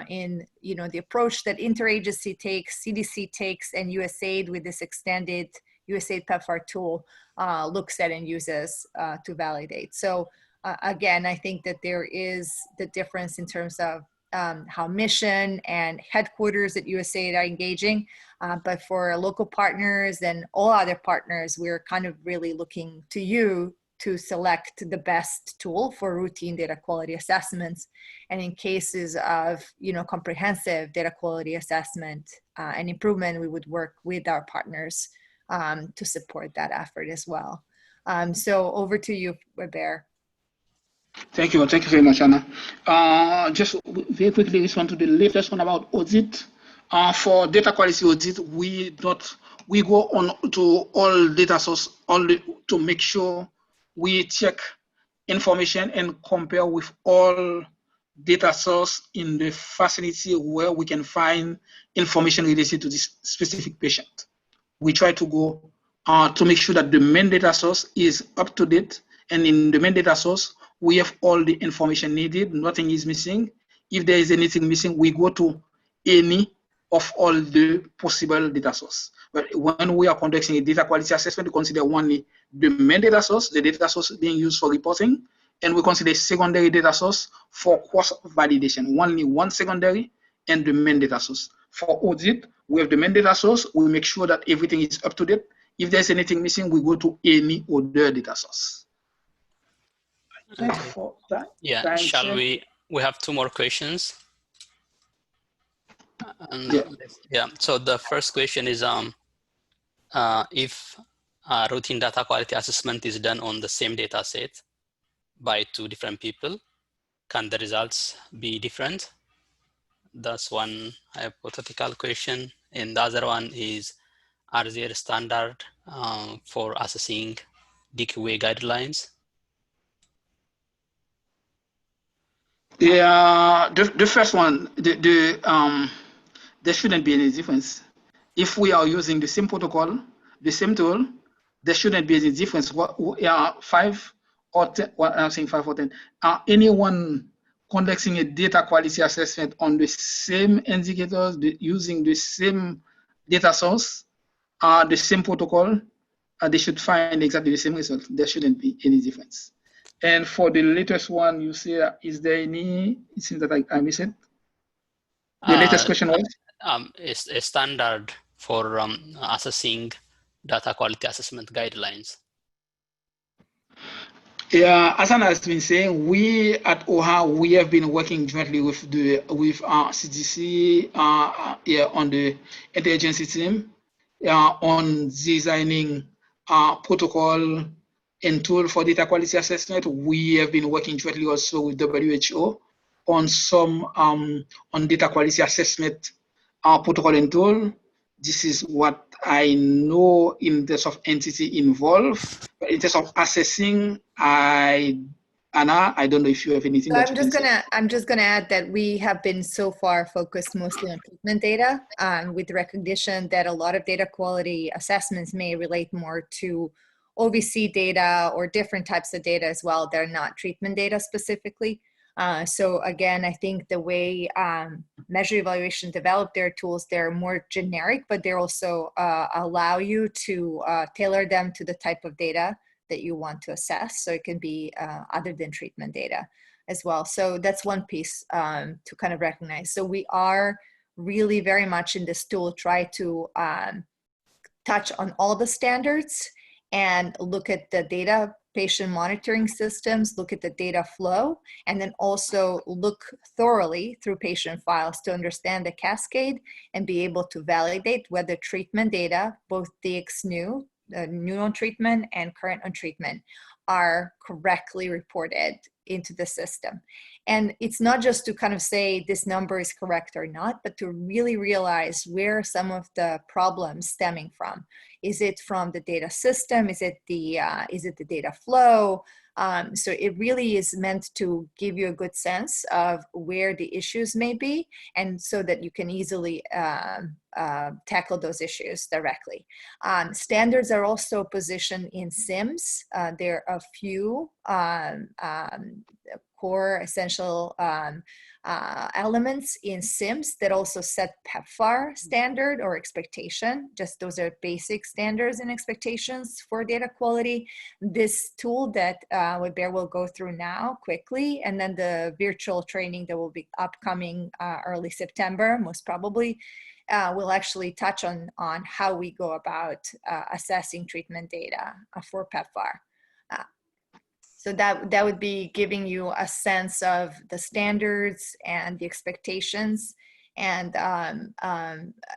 in the approach that interagency takes, CDC takes, and USAID with this extended USAID PEPFAR tool looks at and uses to validate. So again, I think that there is the difference in terms of how mission and headquarters at USAID are engaging. But for local partners and all other partners, we're kind of really looking to you to select the best tool for routine data quality assessments. And in cases of, comprehensive data quality assessment and improvement, we would work with our partners to support that effort as well. So over to you, Weber. Thank you very much, Anna. Just very quickly respond to the latest one about audit. For data quality audit, we go on to all data source only to make sure we check information and compare with all data source in the facility where we can find information related to this specific patient. We try to go to make sure that the main data source is up to date, and in the main data source, we have all the information needed, nothing is missing. If there is anything missing, we go to any of all the possible data source. But when we are conducting a data quality assessment, we consider only the main data source, the data source being used for reporting, and we consider secondary data source for cross validation, only one secondary and the main data source. For audit, we have the main data source, we make sure that everything is up to date. If there's anything missing, we go to any other data source. Yeah, shall we have 2 more questions? Yeah, so the first question is if routine data quality assessment is done on the same data set by 2 different people, can the results be different? That's one hypothetical question. And the other one is, are there standard for assessing DQA guidelines? Yeah, the first one, there shouldn't be any difference. If we are using the same protocol, the same tool, there shouldn't be any difference. 5 or 10, well, I'm saying 5 or 10. Anyone conducting a data quality assessment on the same indicators, using the same data source, the same protocol, they should find exactly the same result. There shouldn't be any difference. And for the latest one, you say, is there any? It seems that I missed it. The latest question was? Is a standard for assessing data quality assessment guidelines. Yeah, as Anna has been saying, we at OHA, we have been working jointly with CDC on the interagency team on designing protocol and tool for data quality assessment. We have been working jointly also with WHO on some on data quality assessment protocol and tool. This is what I know in terms of entity involved. But in terms of assessing, Anna, I don't know if you have anything. So I'm just gonna add that we have been so far focused mostly on treatment data, with the recognition that a lot of data quality assessments may relate more to OVC data or different types of data as well. They're not treatment data specifically. So again, I think the way Measure Evaluation developed their tools, they're more generic, but they also allow you to tailor them to the type of data that you want to assess. So it can be other than treatment data as well. So that's one piece to kind of recognize. So we are really very much in this tool, try to touch on all the standards and look at the data patient monitoring systems, look at the data flow, and then also look thoroughly through patient files to understand the cascade and be able to validate whether treatment data, both DX new on treatment and current on treatment, are correctly reported into the system. And it's not just to kind of say this number is correct or not, but to really realize where some of the problems stemming from. Is it from the data system? Is it the data flow? So it really is meant to give you a good sense of where the issues may be, and so that you can easily tackle those issues directly. Standards are also positioned in SIMS. There are a few core essential elements in SIMS that also set PEPFAR standard or expectation. Just those are basic standards and expectations for data quality. This tool that Weber will go through now quickly, and then the virtual training that will be upcoming early September, most probably, will actually touch on how we go about assessing treatment data for PEPFAR. So that would be giving you a sense of the standards and the expectations. And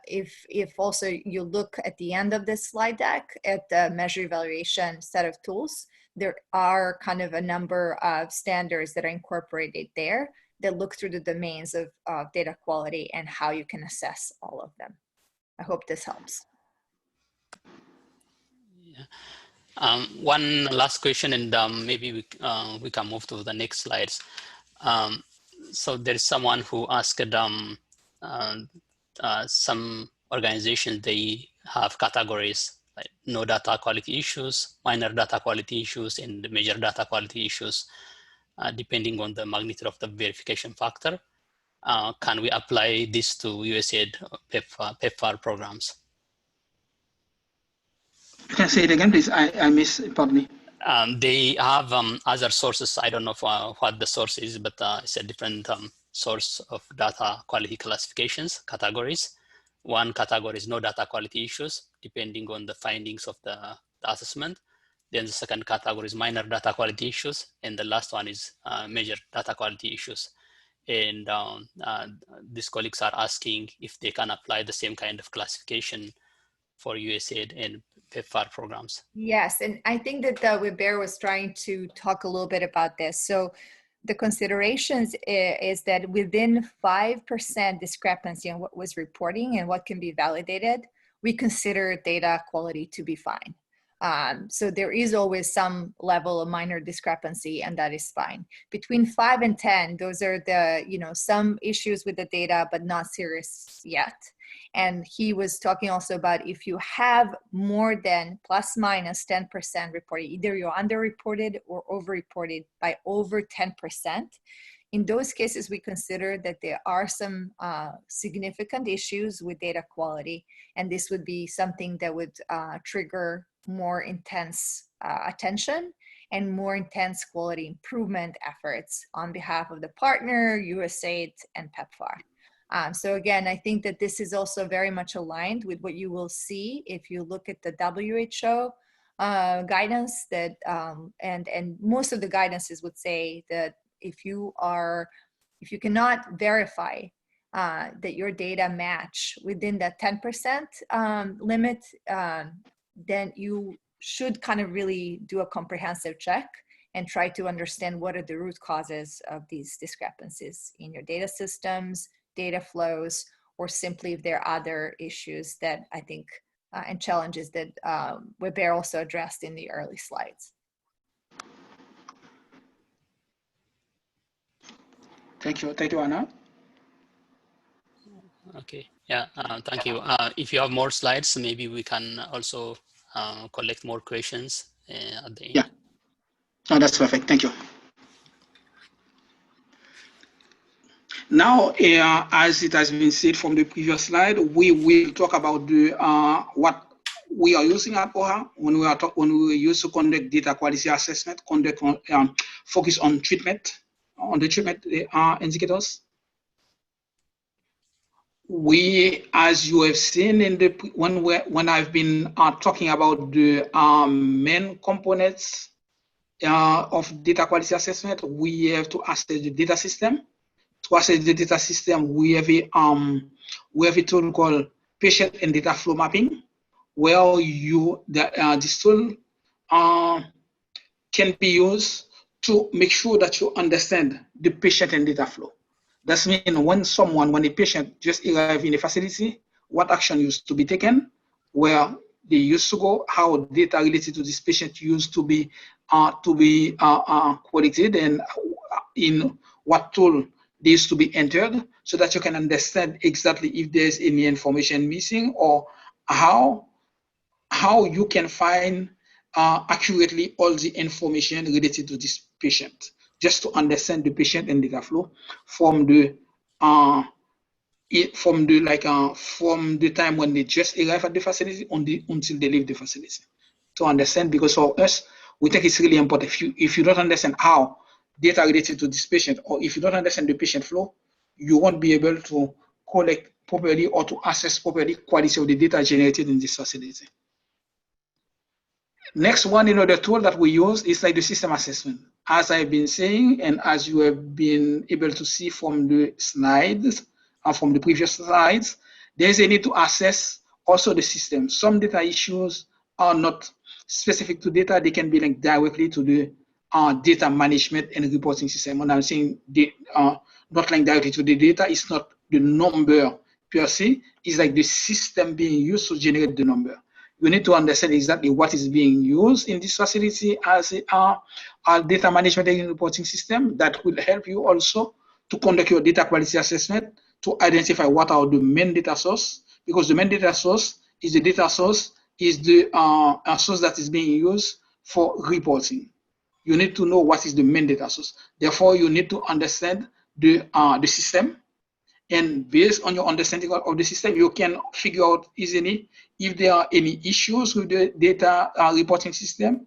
if also you look at the end of this slide deck at the measure evaluation set of tools, there are kind of a number of standards that are incorporated there that look through the domains of data quality and how you can assess all of them. I hope this helps. Yeah. One last question, and maybe we can move to the next slides. So there's someone who asked some organizations, they have categories like no data quality issues, minor data quality issues, and major data quality issues, depending on the magnitude of the verification factor. Can we apply this to USAID PEPFAR programs? You can say it again, please. I missed, pardon me. They have other sources. I don't know what the source is, but it's a different source of data quality classifications, categories. One category is no data quality issues, depending on the findings of the assessment. Then the second category is minor data quality issues. And the last one is major data quality issues. And these colleagues are asking if they can apply the same kind of classification for USAID and PEPFAR programs. Yes, and I think that Weber was trying to talk a little bit about this. So the considerations is that within 5% discrepancy in what was reporting and what can be validated, we consider data quality to be fine. So there is always some level of minor discrepancy, and that is fine. Between 5 and 10, those are the, some issues with the data, but not serious yet. And he was talking also about if you have more than plus minus 10% reported, either you're underreported or overreported by over 10%. In those cases, we consider that there are some significant issues with data quality, and this would be something that would trigger more intense attention and more intense quality improvement efforts on behalf of the partner, USAID, and PEPFAR. So again, I think that this is also very much aligned with what you will see if you look at the WHO guidance that, and most of the guidances would say that if you cannot verify that your data match within that 10% limit, then you should kind of really do a comprehensive check and try to understand what are the root causes of these discrepancies in your data systems, data flows, or simply if there are other issues that I think and challenges that Weber also addressed in the early slides. Thank you, Anna. Okay, yeah, thank you. If you have more slides, maybe we can also collect more questions at the end. Yeah, no, that's perfect. Thank you. Now, as it has been said from the previous slide, we will talk about the what we are using at OHA when we use to conduct data quality assessment, focus on the treatment indicators. We, as you have seen in the when I've been talking about the main components of data quality assessment, we have to assess the data system. To assess the data system, we have a tool called patient and data flow mapping, where this tool can be used to make sure that you understand the patient and data flow. That means when a patient just arrives in a facility, what action used to be taken, where they used to go, how data related to this patient used to be collected, and in what tool they used to be entered, so that you can understand exactly if there's any information missing, or how you can find accurately all the information related to this patient, just to understand the patient and data flow from the time when they just arrive at the facility until they leave the facility, to understand. Because for us, we think it's really important. If you don't understand how data related to this patient, or if you don't understand the patient flow, you won't be able to collect properly or to assess properly quality of the data generated in this facility. Next one, the tool that we use is like the system assessment. As I've been saying, and as you have been able to see from the slides, from the previous slides, there's a need to assess also the system. Some data issues are not specific to data. They can be linked directly to the data management and reporting system. When I'm saying not linked directly to the data, it's not the number per se. It's like the system being used to generate the number. You need to understand exactly what is being used in this facility as a data management and reporting system that will help you also to conduct your data quality assessment, to identify what are the main data source, because the main data source is the data source, is the source that is being used for reporting. You need to know what is the main data source. Therefore, you need to understand the system. And based on your understanding of the system, you can figure out easily if there are any issues with the data reporting system.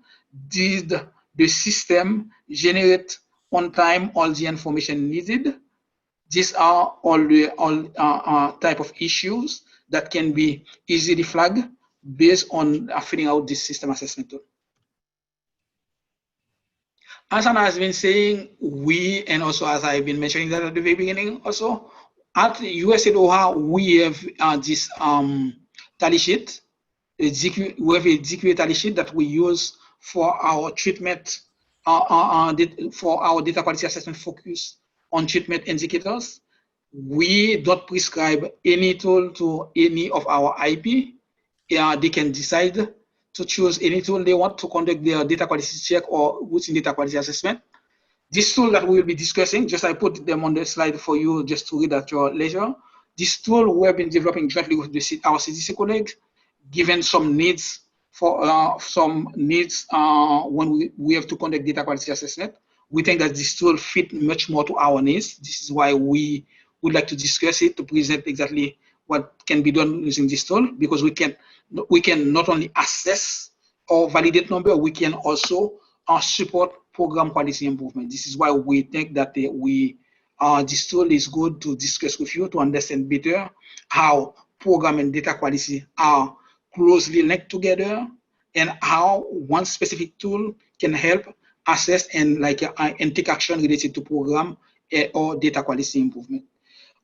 Did the system generate on time all the information needed? These are all type of issues that can be easily flagged based on filling out this system assessment tool. As Anna has been saying, and also as I've been mentioning that at the very beginning also, at USAID OHA, we have this tally sheet. We have a DQA tally sheet that we use for our treatment, for our data quality assessment focus on treatment indicators. We don't prescribe any tool to any of our IP. They can decide to choose any tool they want to conduct their data quality check or routine data quality assessment. This tool that we will be discussing, just I put them on the slide for you just to read at your leisure. This tool we have been developing jointly with our CDC colleagues, given some needs when we have to conduct data quality assessment. We think that this tool fit much more to our needs. This is why we would like to discuss it, to present exactly what can be done using this tool, because we can not only assess or validate number, we can also support program quality improvement. This is why we think that this tool is good to discuss with you to understand better how program and data quality are closely linked together, and how one specific tool can help assess and take action related to program or data quality improvement.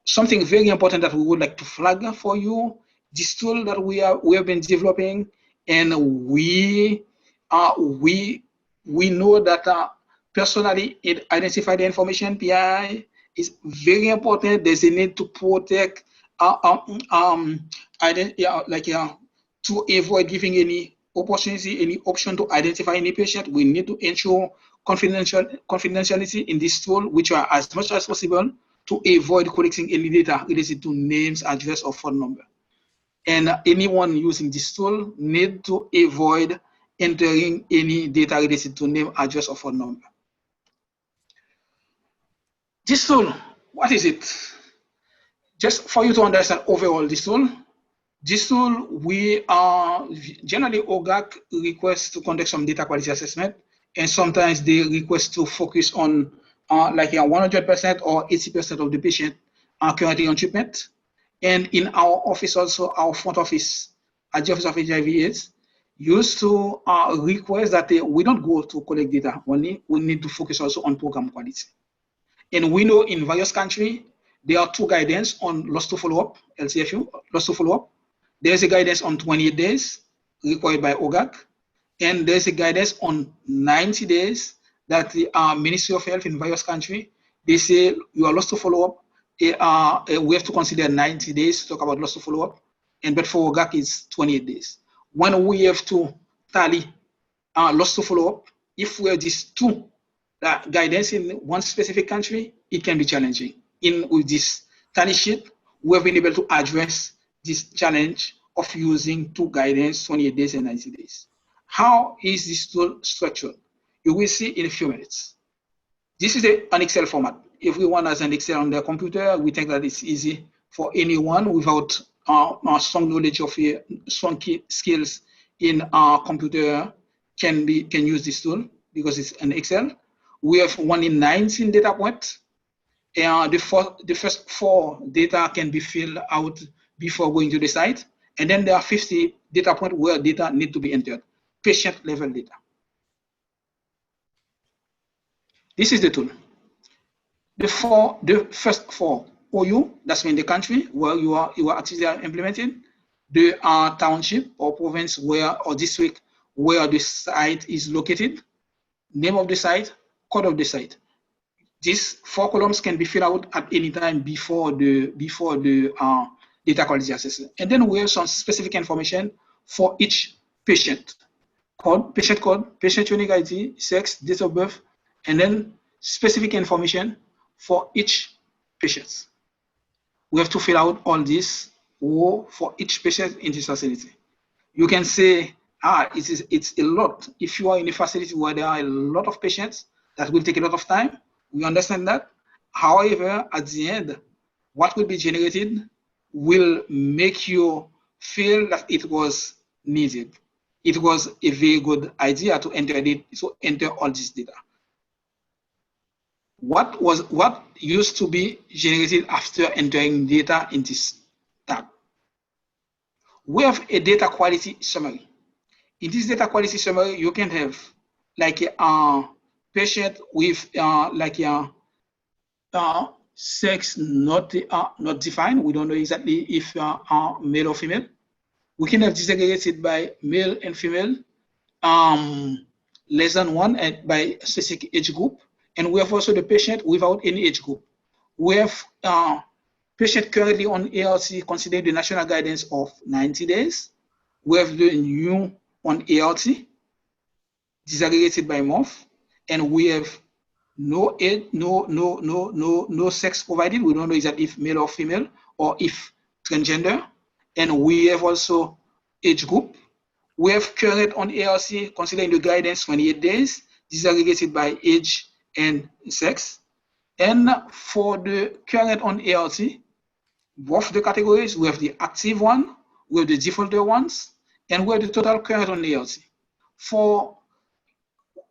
Something very important that we would like to flag for you, this tool that we have been developing, and we know that personally identify the information PI is very important. There's a need to protect to avoid giving any opportunity, any option to identify any patient. We need to ensure confidentiality in this tool, which are as much as possible to avoid collecting any data related to names, address, or phone number. And anyone using this tool need to avoid entering any data related to name, address, or phone number. This tool, what is it? Just for you to understand overall this tool, we are generally OGAC requests to conduct some data quality assessment, and sometimes they request to focus on 100% or 80% of the patient are currently on treatment. And in our office also, our front office at the Office of HIV/AIDS used to request that we don't go to collect data only, we need to focus also on program quality. And we know in various countries, there are two guidance on loss to follow-up, LCFU, loss to follow-up. There's a guidance on 28 days required by OGAC, and there's a guidance on 90 days that the Ministry of Health in various countries, they say you are lost to follow-up. We have to consider 90 days to talk about loss to follow-up, but for OGAC it's 28 days. When we have to tally loss to follow-up, if we have these two guidance in one specific country, it can be challenging. With this tally sheet, we have been able to address this challenge of using two guidance, 28 days and 90 days. How is this tool structured? You will see in a few minutes. This is an Excel format. Everyone has an Excel on their computer. We think that it's easy for anyone without strong knowledge of strong skills in computer can use this tool because it's an Excel. We have 1 in 19 data points. The first 4 data can be filled out before going to the site, and then there are 50 data points where data need to be entered. patient level data. This is the tool. The first for OU, that's mean the country where you are actually implemented, the township or province where or district where the site is located, name of the site, code of the site. These 4 columns can be filled out at any time before the data quality assessment. And then we have some specific information for each patient. Patient code, patient unique ID, sex, date of birth, and then specific information for each patient. We have to fill out all this for each patient in this facility. You can say, it's a lot. If you are in a facility where there are a lot of patients, that will take a lot of time. We understand that. However, at the end, what will be generated will make you feel that it was needed. It was a very good idea to enter all this data. What used to be generated after entering data in this tab? We have a data quality summary. In this data quality summary, you can have like a patient with sex not defined. We don't know exactly if male or female. We can have disaggregated by male and female, less than 1 and by specific age group. And we have also the patient without any age group. We have patient currently on ARC considering the national guidance of 90 days. We have the new on ART, disaggregated by month, and we have no age, no sex provided. We don't know exactly if male or female or if transgender. And we have also age group. We have current on ARC considering the guidance 28 days, disaggregated by age and sex. And for the current on ARC, both the categories, we have the active one, we have the defaulted ones, and we have the total current on ARC. For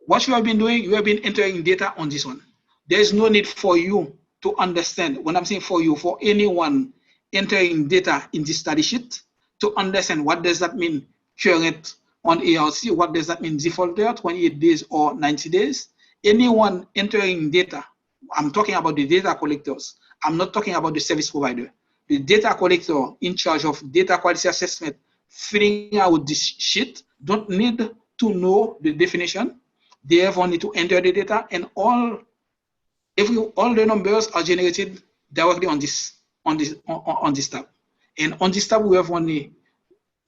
what you have been doing, you have been entering data on this one. There is no need for you to understand, when I'm saying for you, for anyone entering data in this study sheet, to understand what does that mean current on ARC, what does that mean defaulted, 28 days or 90 days. Anyone entering data, I'm talking about the data collectors. I'm not talking about the service provider. The data collector in charge of data quality assessment, filling out this sheet, don't need to know the definition. They have only to enter the data, and all the numbers are generated directly on this tab. And on this tab, we have only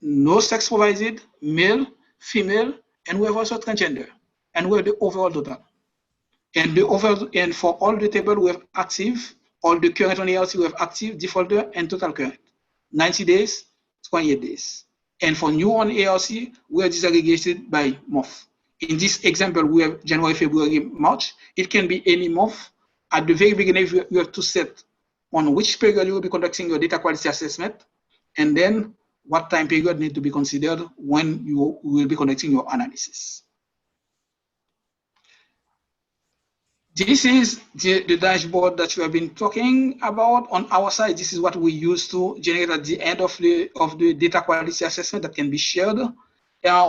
no sex provided, male, female, and we have also transgender, and we have the overall total. And for all the table, we have active, all the current on ARC, we have active, defaulted, and total current. 90 days, 28 days. And for new on ARC, we are disaggregated by month. In this example, we have January, February, March. It can be any month. At the very beginning, you have to set on which period you will be conducting your data quality assessment, and then what time period need to be considered when you will be conducting your analysis. This is the dashboard that we have been talking about on our side. This is what we use to generate at the end of the data quality assessment that can be shared.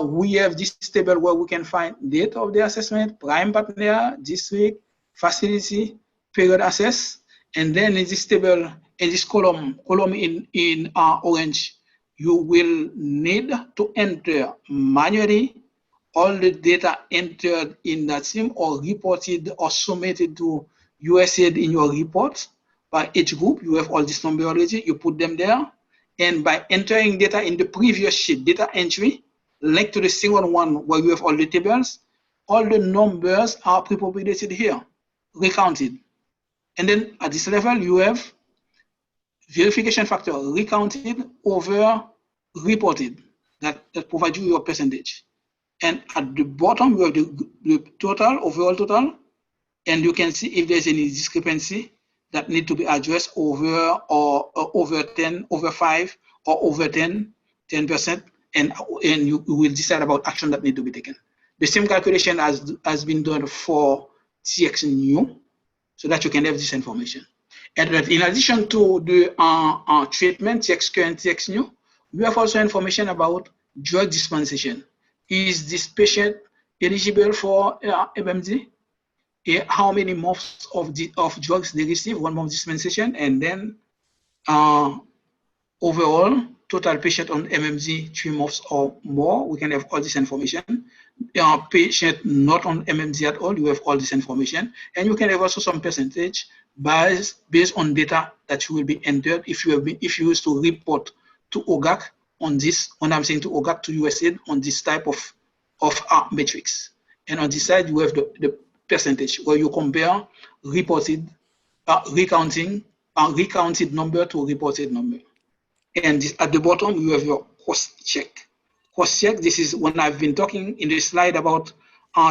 We have this table where we can find date of the assessment, prime partner, district, facility, period assess, and then in this table, in this column in orange, you will need to enter manually all the data entered in that sim or reported or submitted to USAID in your report by age group. You have all this number already, you put them there. And by entering data in the previous sheet, data entry, linked to the single one where you have all the tables, all the numbers are pre-populated here, recounted. And then at this level, you have verification factor, recounted over reported, that provides you your percentage. And at the bottom, you have the total, overall total, and you can see if there's any discrepancy that need to be addressed over or over 10, over 5, or over 10%, and you will decide about action that need to be taken. The same calculation has been done for TX new, so that you can have this information. And in addition to the treatment, TX current, TX new, we have also information about drug dispensation. is this patient eligible for MMD? How many months of drugs they receive, 1 month dispensation, and then overall total patient on MMD 3 months or more. We can have all this information. Patient not on MMD at all, you have all this information, and you can have also some percentage based on data that you will be entered if you used to report to OGAC on this. When I'm saying to OGAC, to USAID on this type of metrics, and on this side you have the percentage where you compare reported recounted number to reported number. And this, at the bottom, you have your cost check. Cost check, this is when I've been talking in the slide about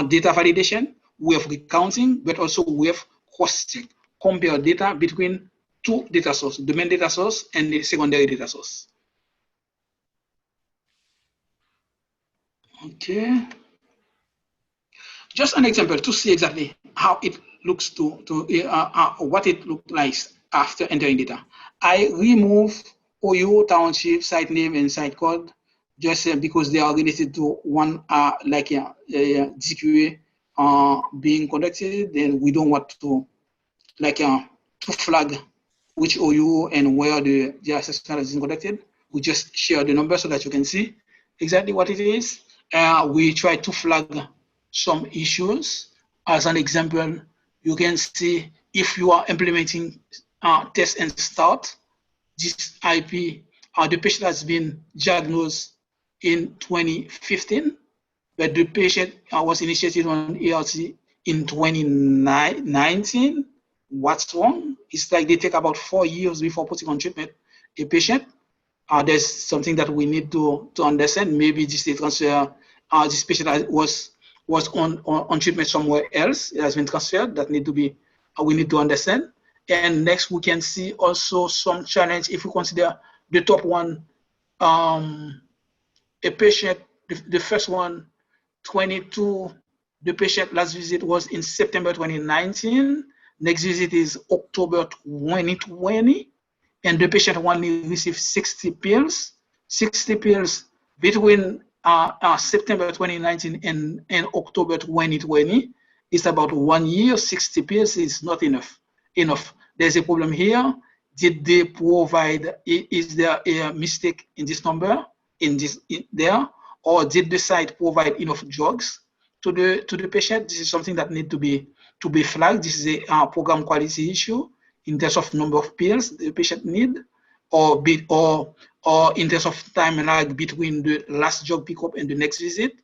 data validation. We have recounting, but also we have cost check. Compare data between two data sources, the main data source and the secondary data source. Okay. Just an example to see exactly how it looks what it looked like after entering data. I remove OU, township, site name, and site code just because they are related to one DQA being conducted. Then we don't want to to flag which OU and where the assessment is conducted. We just share the number so that you can see exactly what it is. We try to flag some issues. As an example, you can see if you are implementing test and start, this IP, the patient has been diagnosed in 2015, but the patient was initiated on ART in 2019. What's wrong? It's like they take about 4 years before putting on treatment a patient. There's something that we need to understand. Maybe this transfer, this patient was on treatment somewhere else. It has been transferred. That need to be we need to understand. And next, we can see also some challenge if we consider the top one, a patient, the first one, 22. The patient last visit was in September 2019. Next visit is October 2020. And the patient only received 60 pills. 60 pills between September 2019 and October 2020. It's about 1 year. 60 pills is not enough. There's a problem here. Did they provide? Is there a mistake in this number? There, or did the site provide enough drugs to the patient? This is something that need to be flagged. This is a program quality issue in terms of number of pills the patient need, or in terms of time lag between the last drug pickup and the next visit.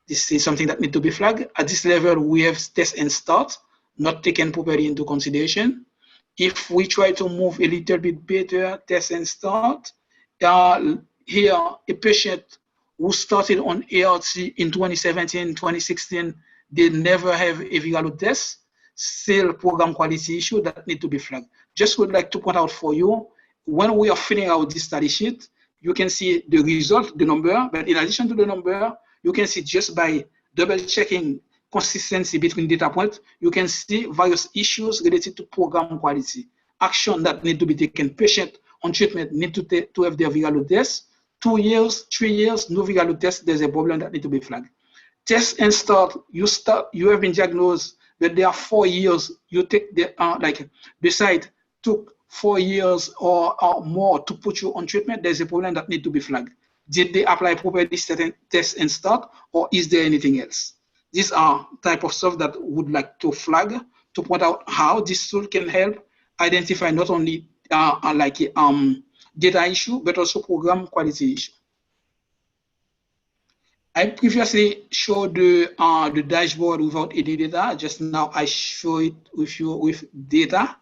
This is something that need to be flagged. At this level, we have test and start not taken properly into consideration. If we try to move a little bit better, test and start, here a patient who started on ART in 2017, 2016, they never have a viral test, still program quality issue that need to be flagged. Just would like to point out for you, when we are filling out this study sheet, you can see the result, the number, but in addition to the number, you can see just by double checking consistency between data points, you can see various issues related to program quality. Action that need to be taken. Patient on treatment need to have their viral test. 2 years, 3 years, no viral test, there's a problem that need to be flagged. Test and start, you have been diagnosed, but there are 4 years, you take the site took 4 years or more to put you on treatment, there's a problem that need to be flagged. Did they apply properly certain test and start, or is there anything else? These are type of stuff that would like to flag to point out how this tool can help identify not only data issue, but also program quality issue. I previously showed the dashboard without any data. Just now I show it with you with data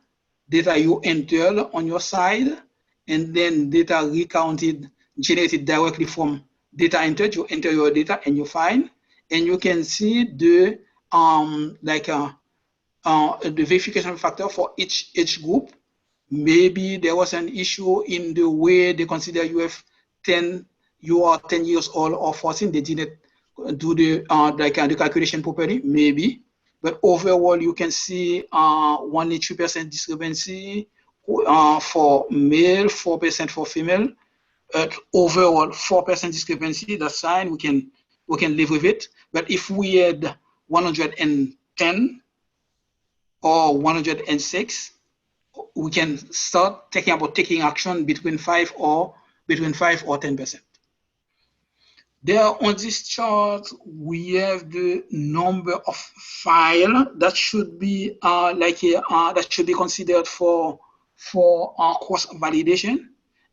you enter on your side, and then data recounted, generated directly from data entered. You enter your data and you find, and you can see the verification factor for each age group. Maybe there was an issue in the way they consider you have 10, you are 10 years old or 14, they didn't do the calculation properly, maybe. But overall, you can see 1.3% discrepancy for male, 4% for female. Overall, 4% discrepancy, that's fine. We can we can live with it. But if we had 110 or 106, we can start thinking about taking action between 5 or 10%. There on this chart, we have the number of files that should be that should be considered for cross validation,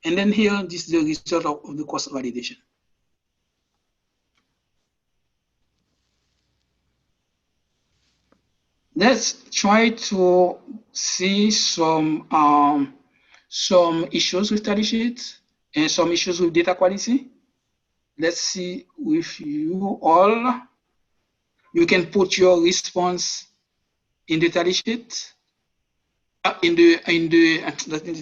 and then here this is the result of the cross validation. Let's try to see some issues with study sheets and some issues with data quality. Let's see with you all. You can put your response in the tally sheet. In the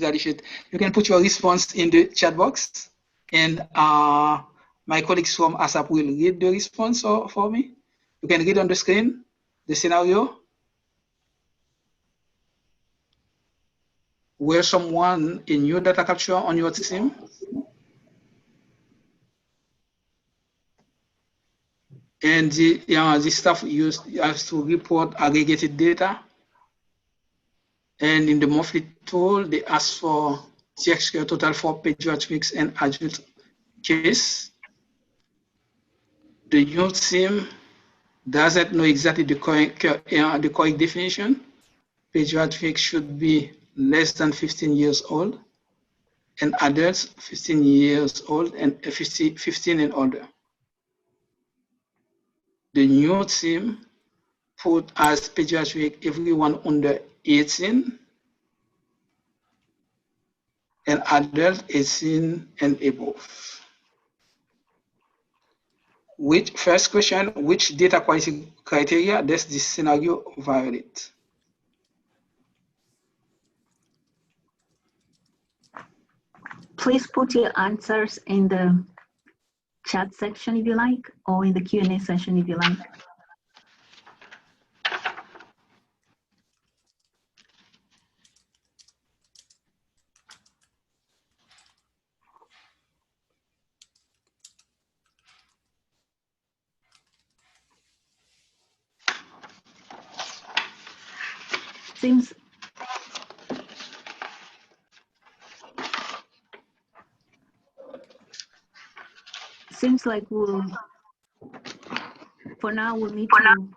tally sheet, you can put your response in the chat box, and my colleagues from ASAP will read the response for me. You can read on the screen the scenario where someone in your data capture on your team and the staff has to report aggregated data. And in the monthly tool, they ask for TXQ total for pediatrics and adult case. The youth team doesn't know exactly the correct definition. Pediatrics should be less than 15 years old, and adults 15 years old and 15 and older. The new team put as pediatric everyone under 18 and adult 18 and above. First question, which data quality criteria does this scenario violate? Please put your answers in the chat section if you like, or in the Q&A session if you like. Seems like for now we'll need to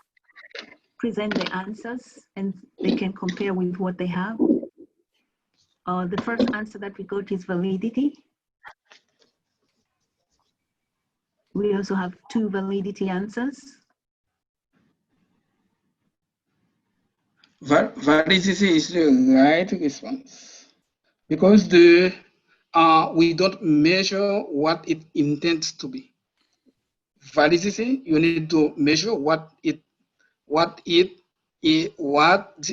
present the answers and they can compare with what they have. The first answer that we got is validity. We also have 2 validity answers. Validity is the right response because we don't measure what it intends to be. Validity, you need to measure what the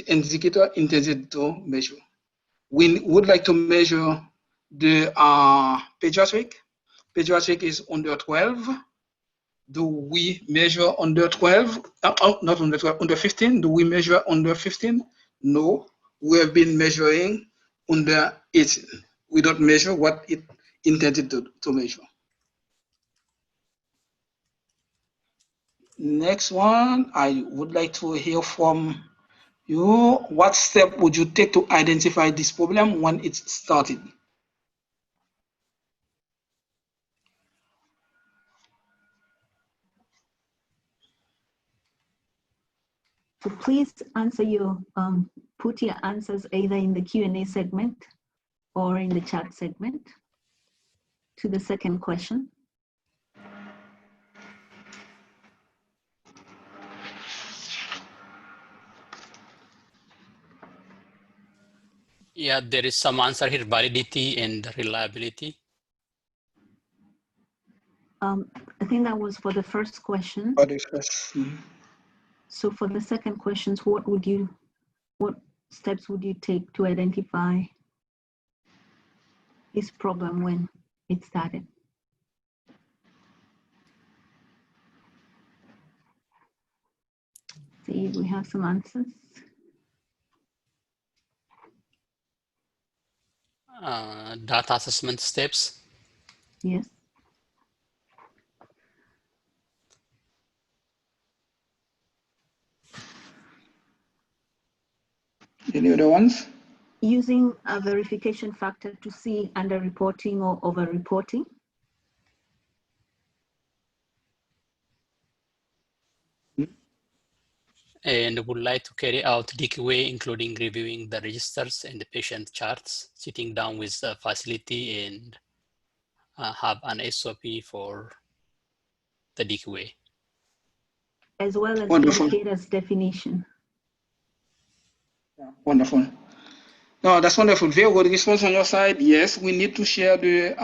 indicator intended to measure. We would like to measure the pediatric. Pediatric is under 12. Do we measure under 12? Not under 12, under 15. Do we measure under 15? No, we have been measuring under 18. We don't measure what it intended to measure. Next one, I would like to hear from you. What step would you take to identify this problem when it started? So please answer put your answers either in the Q&A segment or in the chat segment to the second question. Yeah, there is some answer here, validity and reliability. I think that was for the first question. For the first, So for the second questions, what steps would you take to identify this problem when it started? See if we have some answers. Data assessment steps. Yes. Any other ones? Using a verification factor to see underreporting or overreporting. And would like to carry out DQA, including reviewing the registers and the patient charts, sitting down with the facility and have an SOP for the DQA. As well as Wonderful. indicators definition. Yeah, wonderful. No, that's wonderful. Very good response on your side. Yes, we need to share the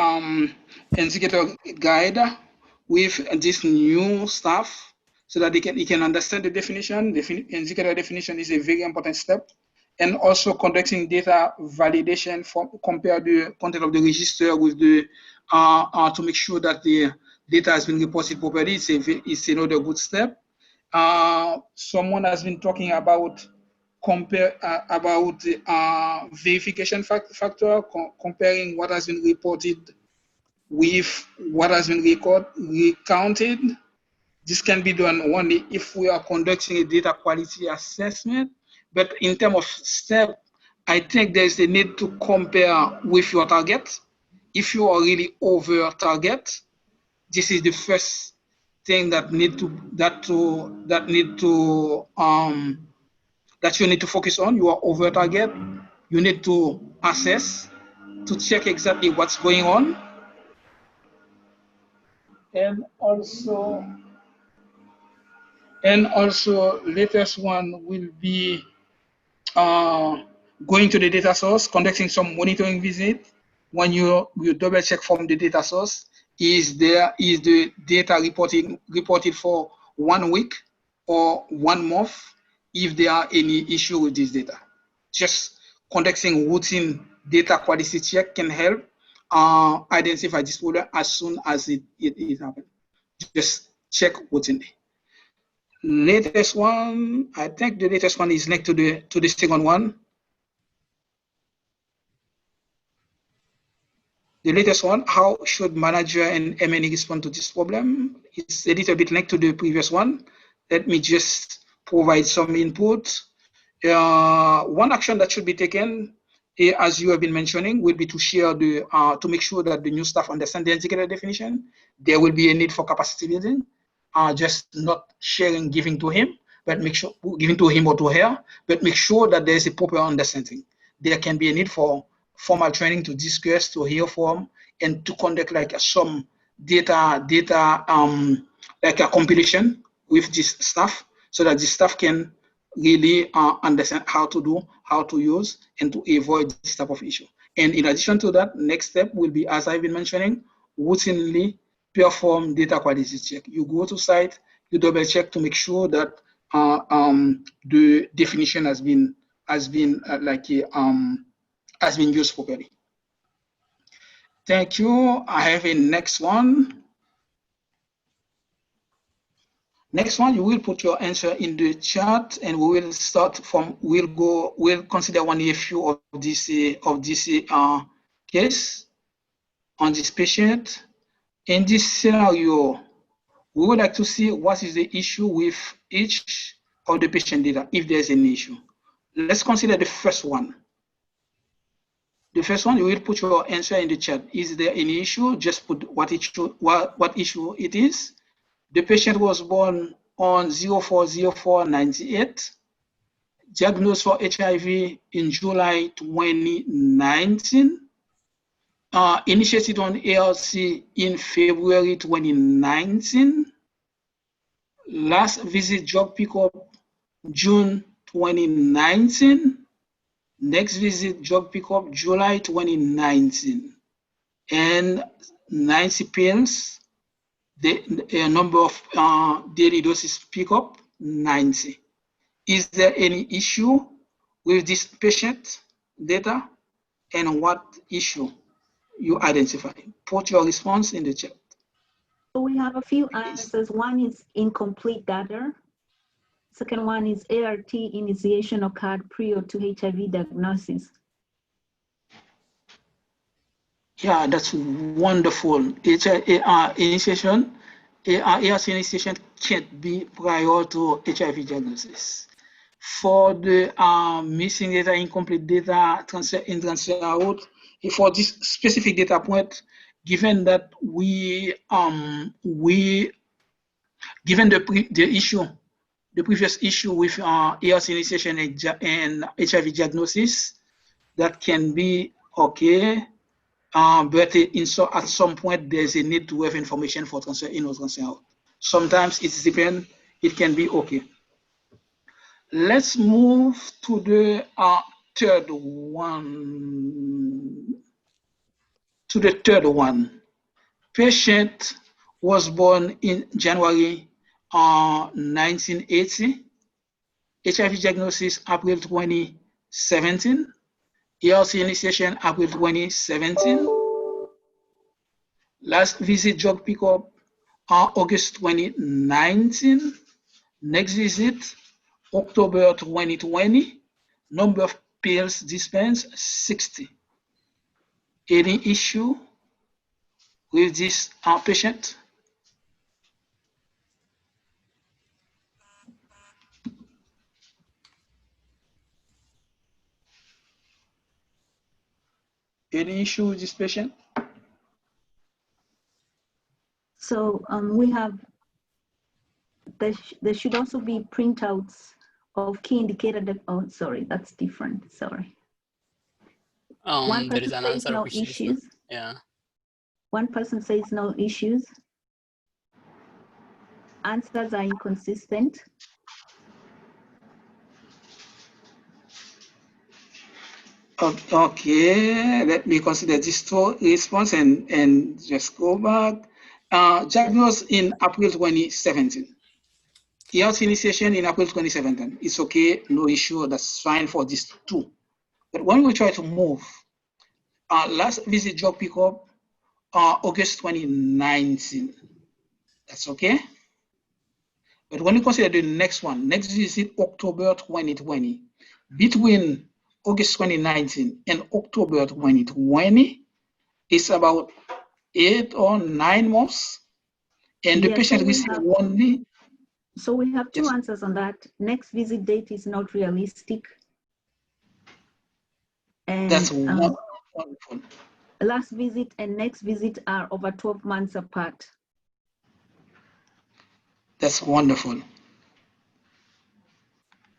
indicator guide with this new staff so that he can understand the definition. The indicator definition is a very important step. And also conducting data validation for compare the content of the register with the to make sure that the data has been reported properly. It's another good step. Someone has been talking about verification factor, comparing what has been reported with what has been recounted. This can be done only if we are conducting a data quality assessment. But in terms of step, I think there's a need to compare with your target. If you are really over target, this is the first thing that you need to focus on. You are over target. You need to assess to check exactly what's going on. And also latest one will be going to the data source, conducting some monitoring visit. When you double check from the data source, is the data reported for 1 week or 1 month? If there are any issue with this data, just conducting routine data quality check can help identify this problem as soon as it happens. Just check routinely. Latest one, I think the latest one is linked to the second one. The latest one, how should manager and M&E respond to this problem? It's a little bit linked to the previous one. Let me just provide some input. One action that should be taken, as you have been mentioning, will be to share to make sure that the new staff understand the indicator definition. There will be a need for capacity building, just not sharing, giving to him, but make sure giving to him or to her, but make sure that there is a proper understanding. There can be a need for formal training to discuss, to hear from, and to conduct like some data like a compilation with this staff, so that the staff can really understand how to do, how to use, and to avoid this type of issue. And in addition to that, next step will be, as I've been mentioning, routinely perform data quality check. You go to site, you double check to make sure that the definition has been used properly. Thank you. I have a next one. Next one, you will put your answer in the chat, and we will start from. We'll consider one issue of this case on this patient. In this scenario, we would like to see what is the issue with each of the patient data, if there's an issue. Let's consider the first one. The first one, you will put your answer in the chat. Is there any issue? Just put what issue it is. The patient was born on 04/04/98, diagnosed for HIV in July 2019, initiated on ARC in February 2019, last visit job pickup June 2019, next visit job pickup July 2019, and 90 pills. The number of daily doses pickup 90. Is there any issue with this patient data, and what issue you identify? Put your response in the chat. So we have a few answers. One is incomplete data. Second one is ART initiation occurred prior to HIV diagnosis. Yeah, that's wonderful. It's ART initiation can't be prior to HIV diagnosis. For the missing data, incomplete data, transfer in, transfer out, for this specific data point, given that given the issue, the previous issue with ARC initiation and HIV diagnosis, that can be okay, but at some point there's a need to have information for transfer in or transfer out. Sometimes it's depend, it can be okay. Let's move to the third one. Patient was born in January 1980. HIV diagnosis April 2017. ARC initiation April 2017. Last visit drug pickup August 2019. Next visit October 2020. Number of pills dispensed 60. Any issue with this patient? Any issue with this patient? So we have, there should also be printouts of key indicator that, oh, sorry, that's different, sorry. One There is person an says answer no which is issues. yeah. One person says no issues. Answers are inconsistent. Okay, let me consider this response and just go back. Diagnosed in April 2017. ARC initiation in April 2017. It's okay, no issue, that's fine for these two. But when we try to move, last visit drug pickup, August 2019. That's okay. But when you consider the next one, next visit October 2020, between August 2019 and October 2020, it's about 8 or 9 months, and the patient received only. So we have two answers on that. Next visit date is not realistic. And that's wonderful. Last visit and next visit are over 12 months apart. That's wonderful.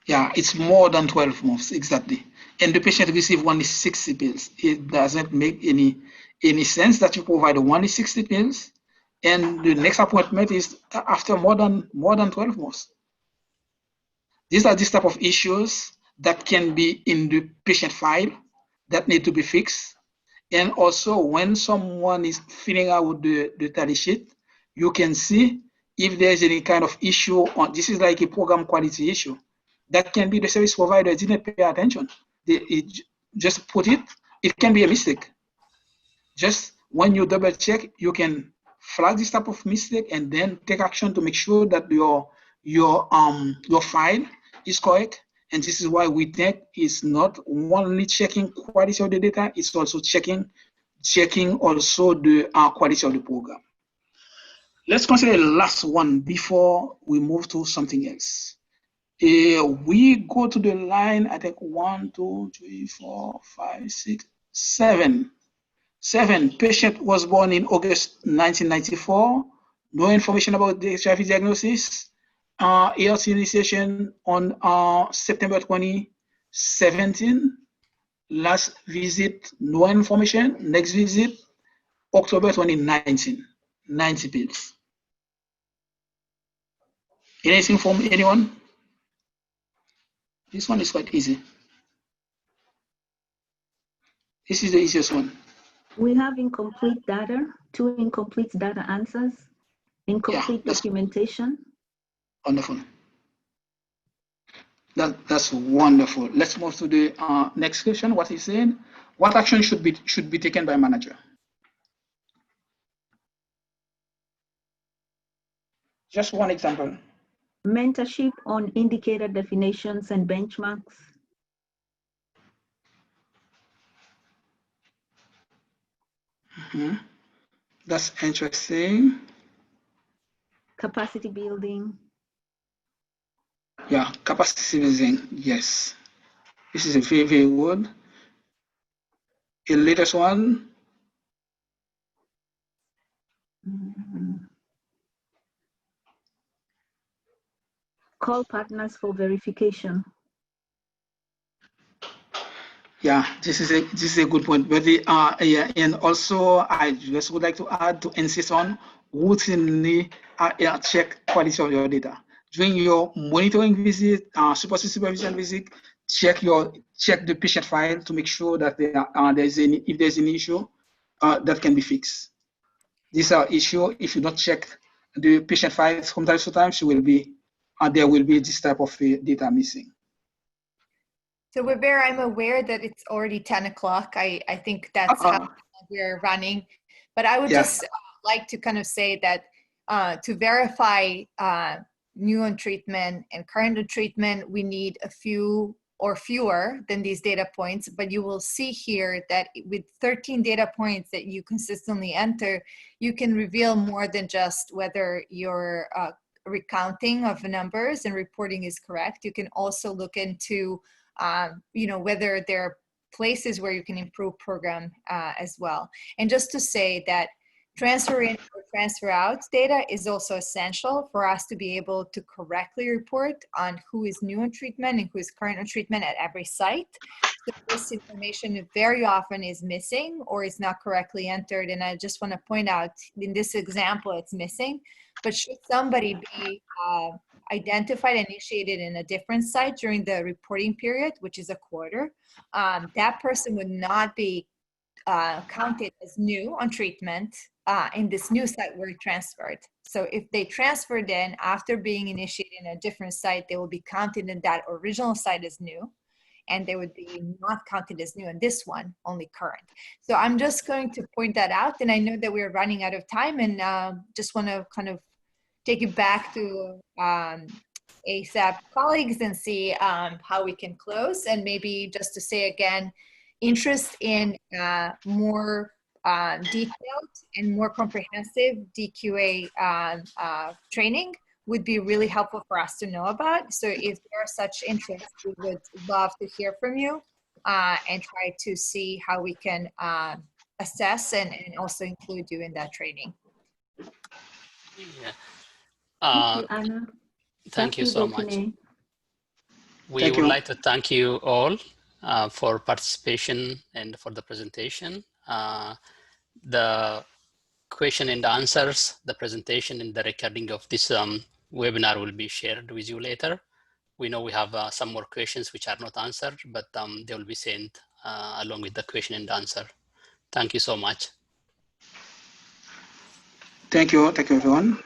Yeah, it's more than 12 months, exactly. And the patient received only 60 pills. It doesn't make any sense that you provide only 60 pills, and the next appointment is after more than 12 months. These are this type of issues that can be in the patient file that need to be fixed. And also when someone is filling out the tally sheet, you can see if there's any kind of issue on, this is like a program quality issue. That can be the service provider didn't pay attention. They just put it, it can be a mistake. Just when you double check, you can flag this type of mistake and then take action to make sure that your file is correct. And this is why we think it's not only checking quality of the data, it's also checking also the quality of the program. Let's consider the last one before we move to something else. We go to the line, I think 1, 2, 3, 4, 5, 6, 7. 7, patient was born in August 1994. No information about the HIV diagnosis. ARC initiation on September 2017. Last visit, no information. Next visit, October 2019. 90 pills. Anything from anyone? This one is quite easy. This is the easiest one. We have incomplete data, 2 incomplete data answers, incomplete documentation. Wonderful. That's wonderful. Let's move to the next question. What is saying? What action should be taken by manager? Just one example. Mentorship on indicator definitions and benchmarks. That's interesting. Capacity building. Yeah, capacity building. Yes, this is a very, very good. The latest one. Call partners for verification. Yeah, this is a good point. But yeah, and also I just would like to add to insist on routinely check quality of your data during your monitoring visit, supervision visit. Check the patient file to make sure that if there's any issue that can be fixed. These are issue. If you don't check the patient files from time to time, there will be this type of data missing. So Weber, I'm aware that it's already 10 o'clock. I think that's how we're running. But I would just like to kind of say that to verify new on treatment and current on treatment, we need a few or fewer than these data points. But you will see here that with 13 data points that you consistently enter, you can reveal more than just whether your recounting of numbers and reporting is correct. You can also look into whether there are places where you can improve program as well. And just to say that transfer in or transfer out data is also essential for us to be able to correctly report on who is new on treatment and who is current on treatment at every site. So this information very often is missing or is not correctly entered. And I just want to point out in this example, it's missing, but should somebody be identified and initiated in a different site during the reporting period, which is a quarter, that person would not be counted as new on treatment in this new site where it transferred. So if they transferred in after being initiated in a different site, they will be counted in that original site as new, and they would be not counted as new in this one, only current. So I'm just going to point that out, and I know that we're running out of time, and just want to kind of take it back to ASAP colleagues and see how we can close. And maybe just to say again, interest in more detailed and more comprehensive DQA training would be really helpful for us to know about. So if there are such interest, we would love to hear from you and try to see how we can assess and also include you in that training. Yeah. Thank you, Anna. Thank you so much. We would like to thank you all for participation and for the presentation. The question and answers, the presentation and the recording of this webinar will be shared with you later. We know we have some more questions which are not answered, but they will be sent along with the question and answer. Thank you so much. Thank you everyone.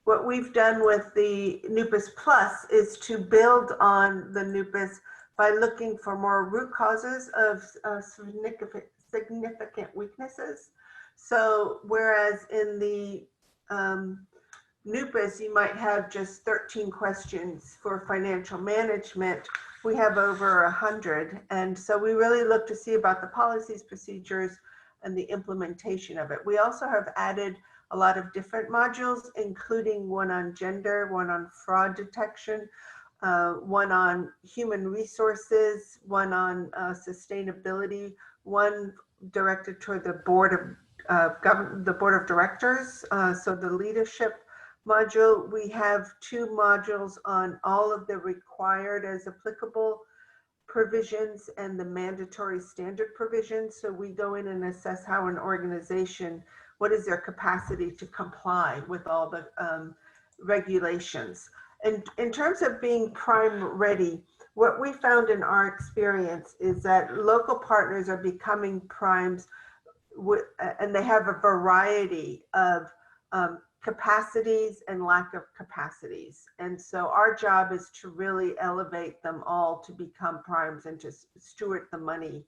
what we've done with the NUPIS Plus is to build on the NUPIS by looking for more root causes of significant weaknesses. So whereas in the NUPIS, you might have just 13 questions for financial management, we have over 100. And so we really look to see about the policies, procedures, and the implementation of it. We also have added a lot of different modules, including one on gender, one on fraud detection, one on human resources, one on sustainability, one directed toward the board of directors, so the leadership module. We have 2 modules on all of the required as applicable provisions and the mandatory standard provisions. So we go in and assess how an organization, what is their capacity to comply with all the regulations. And in terms of being prime ready, what we found in our experience is that local partners are becoming primes and they have a variety of capacities and lack of capacities. And so our job is to really elevate them all to become primes and to steward the money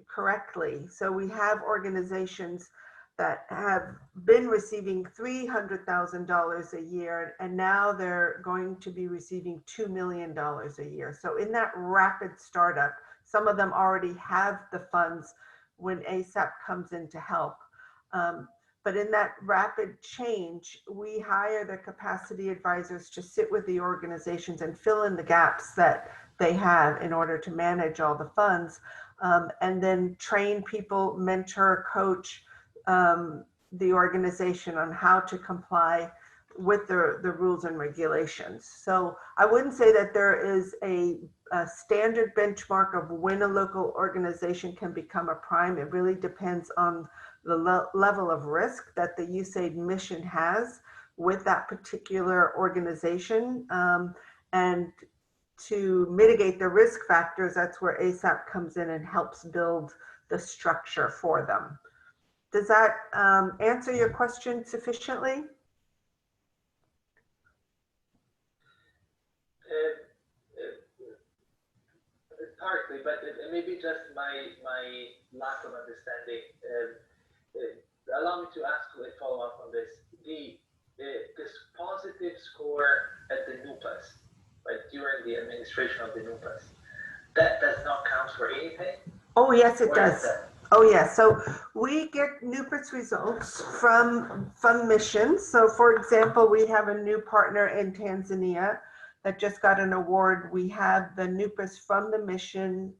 correctly. So we have organizations that have been receiving $300,000 a year, and now they're going to be receiving $2 million a year. So in that rapid startup, some of them already have the funds when ASAP comes in to help. But in that rapid change, we hire the capacity advisors to sit with the organizations and fill in the gaps that they have in order to manage all the funds, and then train people, mentor, coach the organization on how to comply with the rules and regulations. So I wouldn't say that there is a standard benchmark of when a local organization can become a prime. It really depends on the level of risk that the USAID mission has with that particular organization. And to mitigate the risk factors, that's where ASAP comes in and helps build the structure for them. Does that answer your question sufficiently? Partly, but maybe just my lack of understanding. Allow me to ask a follow-up on this. This positive score at the NUPAS, right, during the administration of the NUPAS, that does not count for anything? Oh, yes, it does. Oh, yes. So we get NUPAS results from missions. So for example, we have a new partner in Tanzania that just got an award. We have the NUPAS from the mission.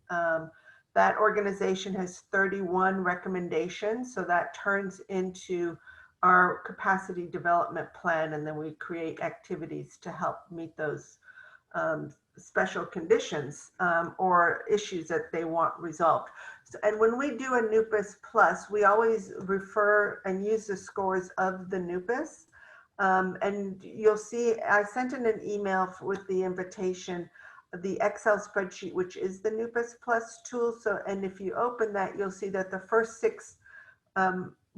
That organization has 31 recommendations. So that turns into our capacity development plan. And then we create activities to help meet those special conditions or issues that they want resolved. So, and when we do a NUPAS Plus, we always refer and use the scores of the NUPAS. And you'll see, I sent in an email with the invitation, the Excel spreadsheet, which is the NUPAS Plus tool. So, and if you open that, you'll see that the first 6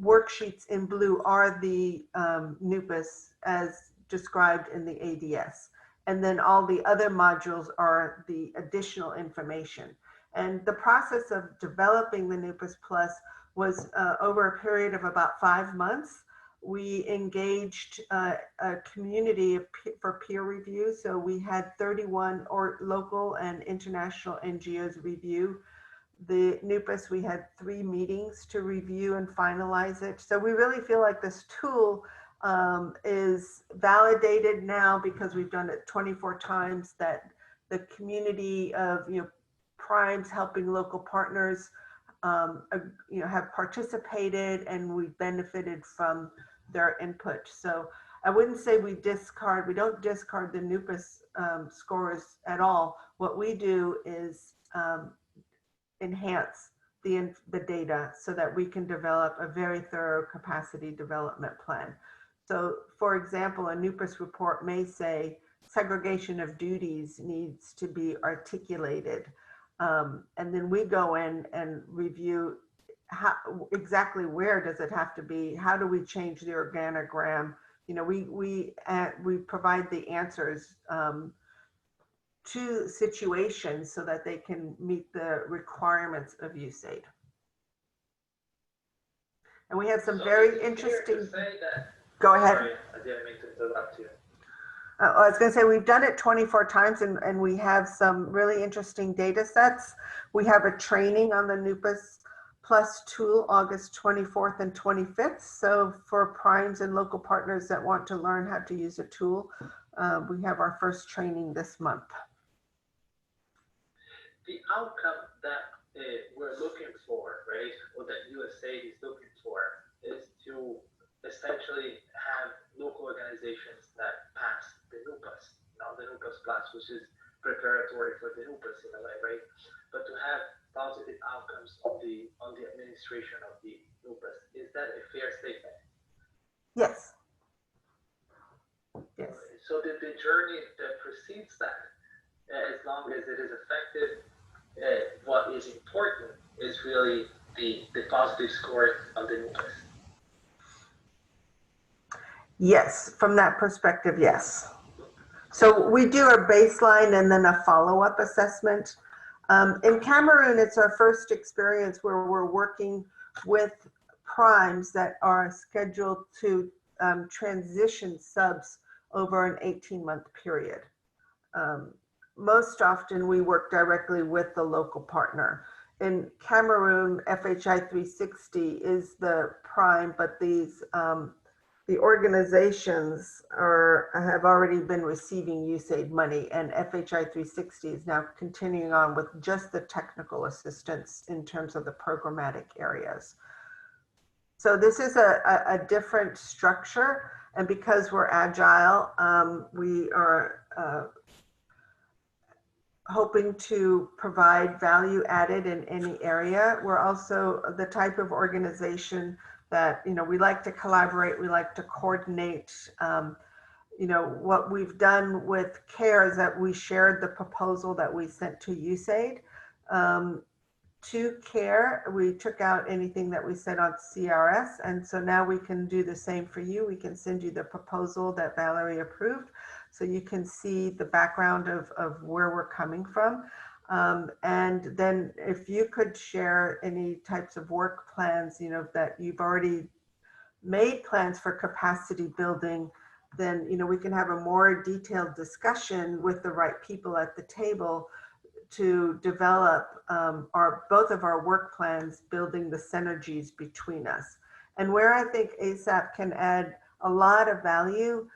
worksheets in blue are the NUPAS as described in the ADS. And then all the other modules are the additional information. And the process of developing the NUPAS Plus was over a period of about 5 months. We engaged a community for peer review. So we had 31 local and international NGOs review the NUPAS. We had 3 meetings to review and finalize it. So we really feel like this tool is validated now because we've done it 24 times, that the community of primes helping local partners have participated, and we've benefited from their input. So I wouldn't say we don't discard the NUPAS scores at all. What we do is enhance the data so that we can develop a very thorough capacity development plan. So for example, a NUPAS report may say segregation of duties needs to be articulated. And then we go in and review exactly where does it have to be? How do we change the organogram we provide the answers to situations so that they can meet the requirements of USAID. And we have some very interesting. Go ahead. Sorry, I didn't mean to interrupt you. I was going to say we've done it 24 times and we have some really interesting data sets. We have a training on the NUPAS Plus tool August 24th and 25th. So for primes and local partners that want to learn how to use a tool, we have our first training this month. The outcome that we're looking for, right, or that USAID is looking for, is to essentially have local organizations that pass the NUPAS, the NUPAS Plus, which is preparatory for the NUPAS in a way, right? But to have positive outcomes on the administration of the NUPAS. Is that a fair statement? Yes. Yes. So the journey that precedes that, as long as it is effective, what is important is really the positive score of the NUPAS. Yes, from that perspective, yes. So we do a baseline and then a follow-up assessment. In Cameroon, it's our first experience where we're working with primes that are scheduled to transition subs over an 18-month period. Most often we work directly with the local partner. In Cameroon, FHI 360 is the prime, but the organizations have already been receiving USAID money, and FHI 360 is now continuing on with just the technical assistance in terms of the programmatic areas. So this is a different structure, and because we're agile, we are hoping to provide value added in any area. We're also the type of organization that, we like to collaborate, we like to coordinate. What we've done with CARE is that we shared the proposal that we sent to USAID to CARE. We took out anything that we said on CRS, and so now we can do the same for you. We can send you the proposal that Valerie approved, so you can see the background of where we're coming from. And then if you could share any types of work plans, that you've already made plans for capacity building, then, we can have a more detailed discussion with the right people at the table to develop both of our work plans, building the synergies between us. And where I think ASAP can add a lot of value,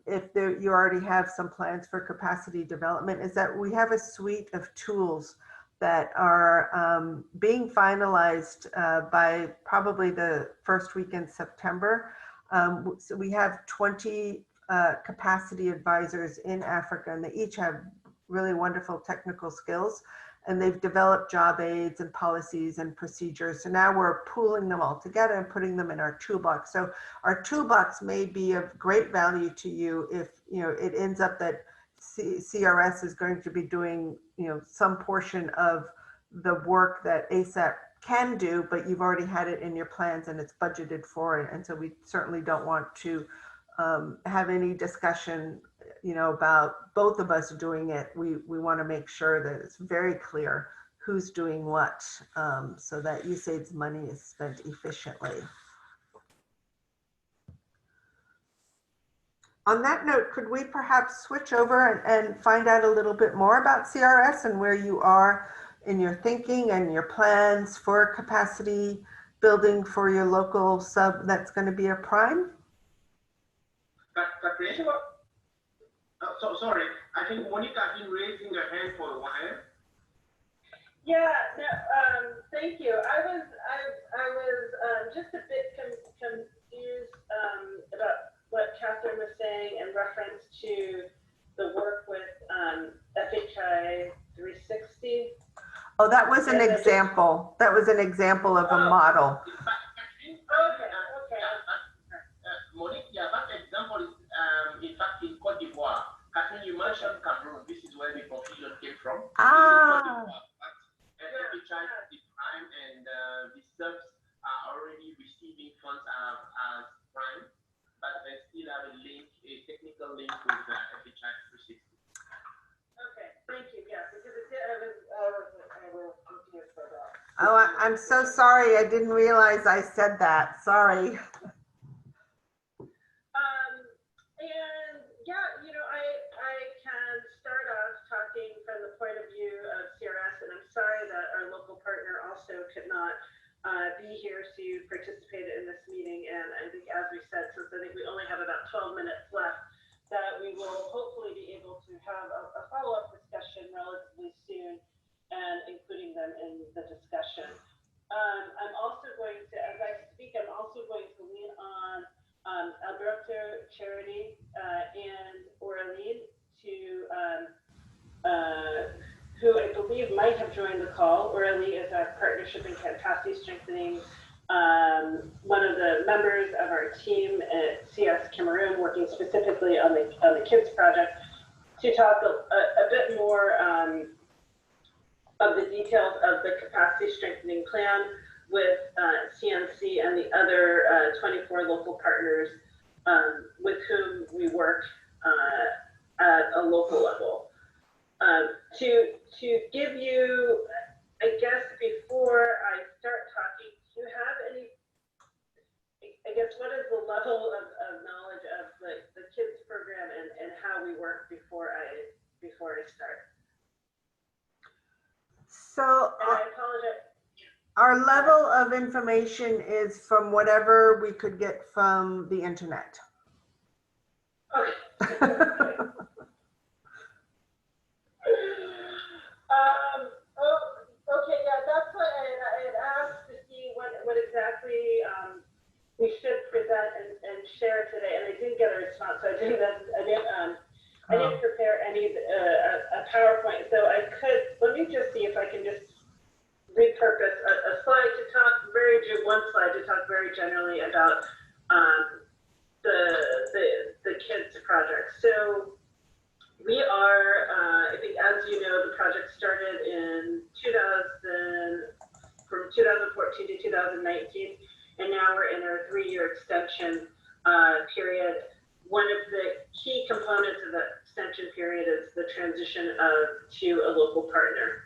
if you already have some plans for capacity development, is that we have a suite of tools that are being finalized by probably the first week in September. So we have 20 capacity advisors in Africa, and they each have really wonderful technical skills, and they've developed job aids and policies and procedures. So now we're pooling them all together and putting them in our toolbox. So our toolbox may be of great value to you if it ends up that CRS is going to be doing some portion of the work that ASAP can do, but you've already had it in your plans and it's budgeted for it. And so we certainly don't want to have any discussion about both of us doing it. We want to make sure that it's very clear who's doing what, so that USAID's money is spent efficiently. On that note, could we perhaps switch over and find out a little bit more about CRS and where you are in your thinking and your plans for capacity building for your local sub that's going to be a prime? So sorry, I think Monica has been raising her hand for a while. Yeah, no, thank you. I was just a bit confused about what Catherine was saying in reference to the work with FHI 360. Oh, that was an example. That was an example of a model. Monique, yeah, that example is in fact in Cote d'Ivoire. Catherine, you mentioned Cameroon. This is where the confusion came from. Ah. FHI, the prime, and the subs are already receiving funds as prime, but there's still Oh, I'm so sorry. I didn't realize I said that. Sorry. And yeah, you know, I can start off talking from the point of view of CRS, and I'm sorry that our local partner also could not be here to participate in this meeting. And I think, as we said, since I think we only have about 12 minutes left, that we will hopefully be able to have a follow-up discussion relatively soon, and including them in the discussion. I'm also going to, as I speak, I'm also going to lean on Alberto Charity and Aurelie who I believe might have joined the call. Aurelie is our partnership and capacity strengthening, one of the members of our team at CS Cameroon, working specifically on the kids project, to talk a bit more of the details of the capacity strengthening plan with CNC and the other 24 local partners with whom we work at a local level. To give you, I guess, before I start talking, do you have any, I guess, what is the level of knowledge of the kids program and how we work before I start? So I apologize. our level of information is from whatever we could get from the internet. Okay. Okay, yeah, that's what I had asked to see what exactly we should present and share today, and I didn't get a response, so I didn't prepare any a PowerPoint. So let me just see if I can just repurpose a slide to talk one slide to talk very generally about the kids project. So we are, I think, as you know, the project started in from 2014 to 2019, and now we're in our 3-year extension period. One of the key components of that extension period is the transition to a local partner.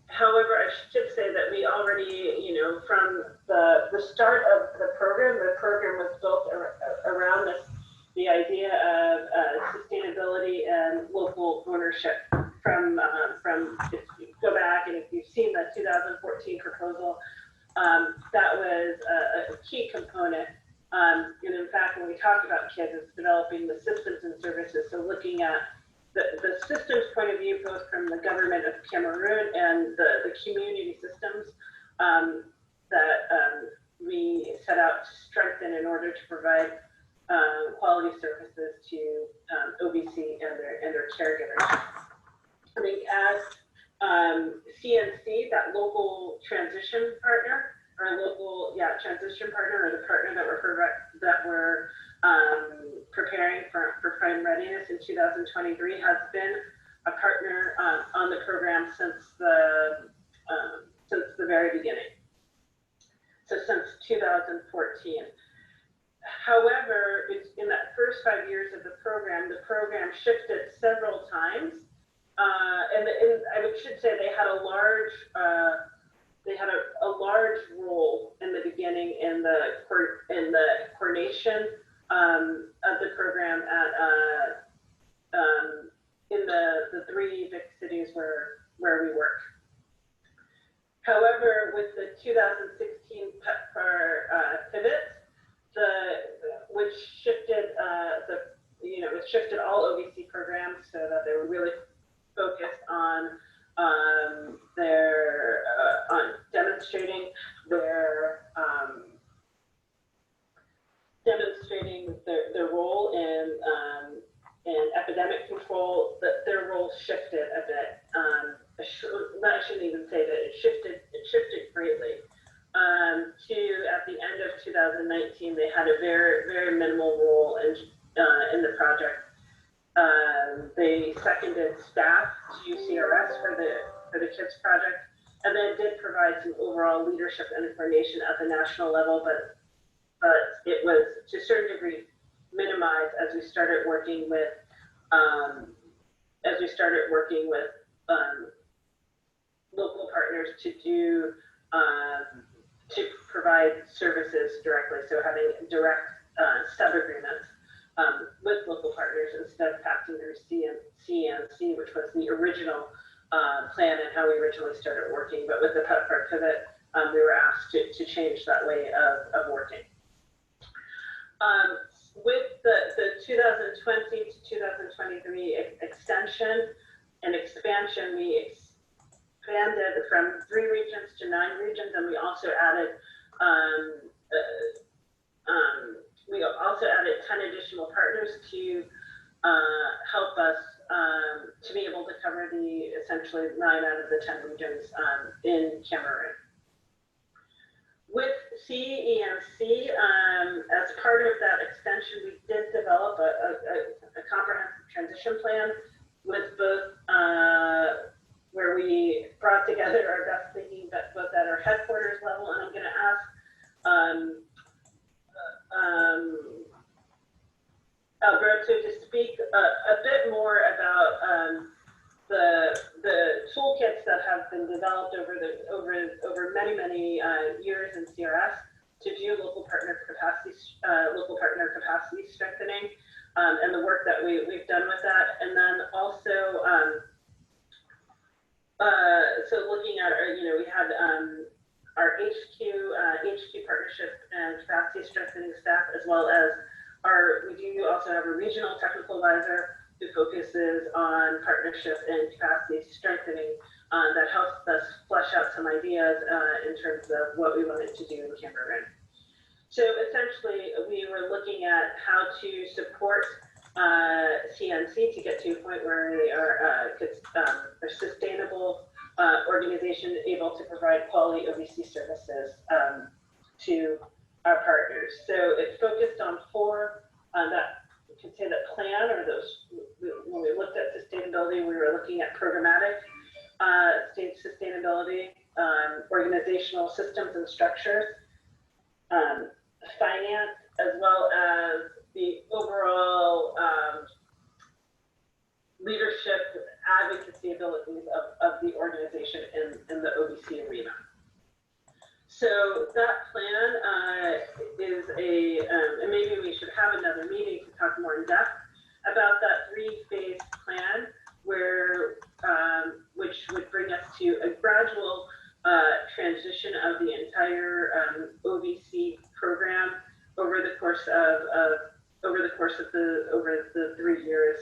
However, I should say that we already, you know, from the start of the program was built around the idea of sustainability and local ownership. From if you go back and if you've seen the 2014 proposal, that was a key component. And in fact, when we talk about kids, it's developing the systems and services. So looking at the systems point of view, both from the government of Cameroon and the community systems that we set out to strengthen in order to provide quality services to OBC and their caregivers. I think as CNC, that local transition partner, or the partner that we're preparing for prime readiness in 2023, has been a partner on the program since the very beginning. So since 2014. However, in that first 5 years of the program shifted several times, and I should say they had a large role in the beginning in the coordination of the program in the 3 big cities where we work. However, with the 2016 PEPFAR pivot, which shifted it shifted all OVC programs so that they were really focused on demonstrating their role in epidemic control. That their role shifted a bit. I shouldn't even say that it shifted greatly. At the end of 2019, they had a very, very minimal role in the project. They seconded staff to CRS for the kids project, and then did provide some overall leadership and coordination at the national level, but it was to a certain degree minimized as we started working with local partners partners to do to provide services directly. So having direct sub-agreements with local partners instead of passing through CNC, which was the original plan and how we originally started working. But with the PEPFAR pivot, we were asked to change that way of working. With the 2020 to 2023 extension and expansion, we expanded from 3 regions to 9 regions, and we also added 10 additional partners to help us to be able to cover the essentially 9 out of the 10 regions in Cameroon. With CEMC, as part of that extension, we did develop a comprehensive transition plan with both where we brought together our best thinking, both at our headquarters level, and I'm going to ask Alberto to speak a bit more about the toolkits that have been developed over many years in CRS to do local partner capacity strengthening, and the work that we've done with that, and then also so looking at our, we had our HQ partnership and capacity strengthening staff, as well as we do also have a regional technical advisor who focuses on partnership and capacity strengthening that helps us flesh out some ideas in terms of what we wanted to do in Cameroon. So essentially, we were looking at how to support CNC to get to a point where we are a sustainable organization able to provide quality OVC services to our partners. So it focused on 4 that you can say that plan, or those, when we looked at sustainability, we were looking at programmatic state sustainability, organizational systems and structures, finance, as well as the overall leadership advocacy abilities of the organization in the OVC arena. So that plan is and maybe we should have another meeting to talk more in depth about that 3-phase plan, where which would bring us to a gradual transition of the entire OVC program over the course of the 3 years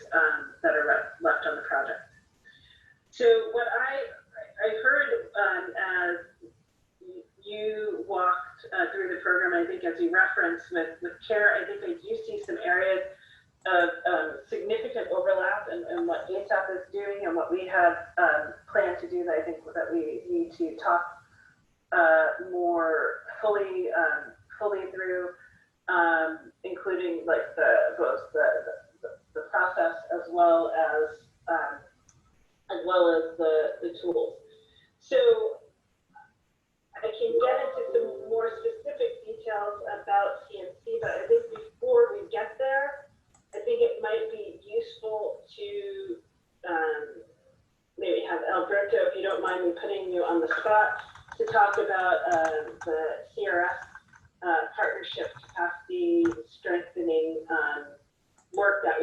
that are left on the project. So what I heard as you walked through the program, I think as you referenced with CARE, I think I do see some areas of significant overlap in what ASAP is doing and what we have planned to do, that I think that we need to talk more fully through, including like both the process as well as the tools. So I can get into some more specific details about CNC, but I think before we get there, I think it might be useful to maybe have Alberto, if you don't mind me putting you on the spot, to talk about the CRS partnership capacity strengthening work that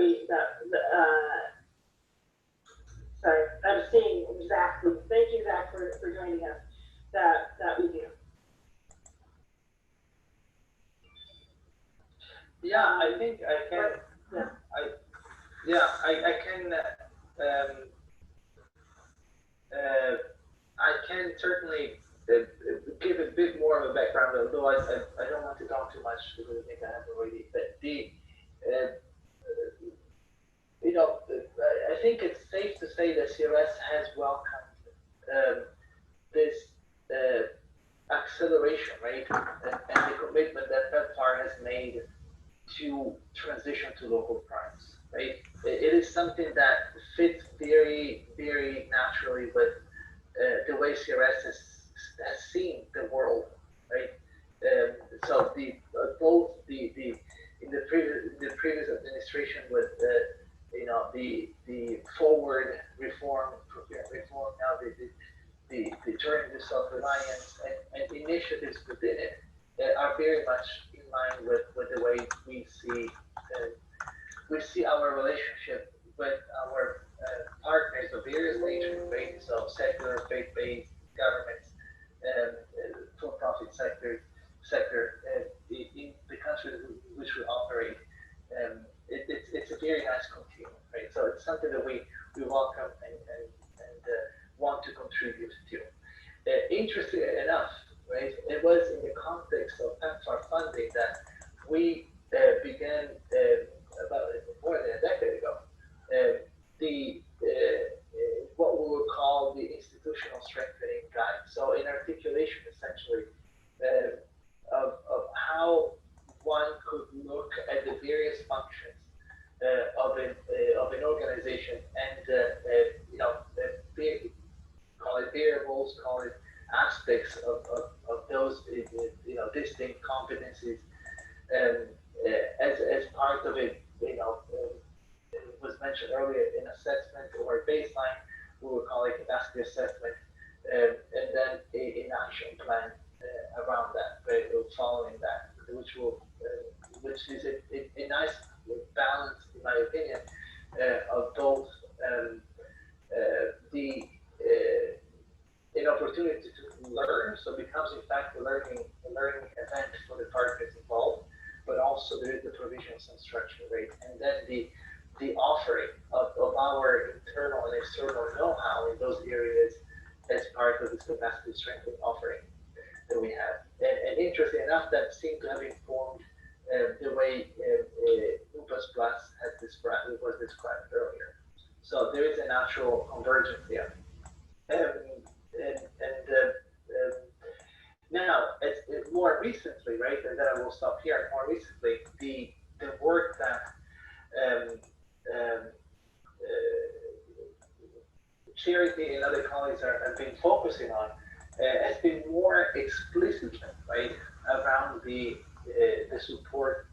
sorry, I'm seeing exactly. Thank you, Zach, for joining us. That we do. Yeah, I think I can. Yeah. I can certainly give a bit more of a background, although I don't want to talk too much because I think I have already. But I think it's safe to say that CRS has welcomed this acceleration, right, and the commitment that PEPFAR has made to transition to local primes, right? It is something that fits very, very naturally with the way CRS has seen the world, right? So both in the previous administration with the forward reform, procurement reform, now the ensuring the self-reliance and initiatives within it are very much in line with the way we see our relationship with our partners of various nature, right? So secular, faith-based governments, for-profit sector in the countries in which we operate. It's a very nice continuum, right? So it's something that we welcome and want to contribute to. Interestingly enough, right, it was in the context of PEPFAR funding that we began about more than a decade ago what we would call the institutional strengthening guide. So an articulation essentially of how one could look at the various functions of an organization and call it variables, call it aspects of those distinct competencies as part of it. It was mentioned earlier, an assessment or a baseline, we would call it capacity assessment, and then an action plan around that, right, following that, which is a nice balance, in my opinion, of both an opportunity to learn, so it becomes in fact a learning event for the partners involved, but also there is the provision of some structure, right, and then the offering of our internal and external know-how in those areas as part of this capacity strengthening offering that we have. And interesting enough, that seemed to have informed the way UPAS Plus was described earlier. So there is a natural convergence there. Now, more recently, right, and then I will stop here. More recently, the work that Charity and other colleagues have been focusing on has been more explicit, right, around the support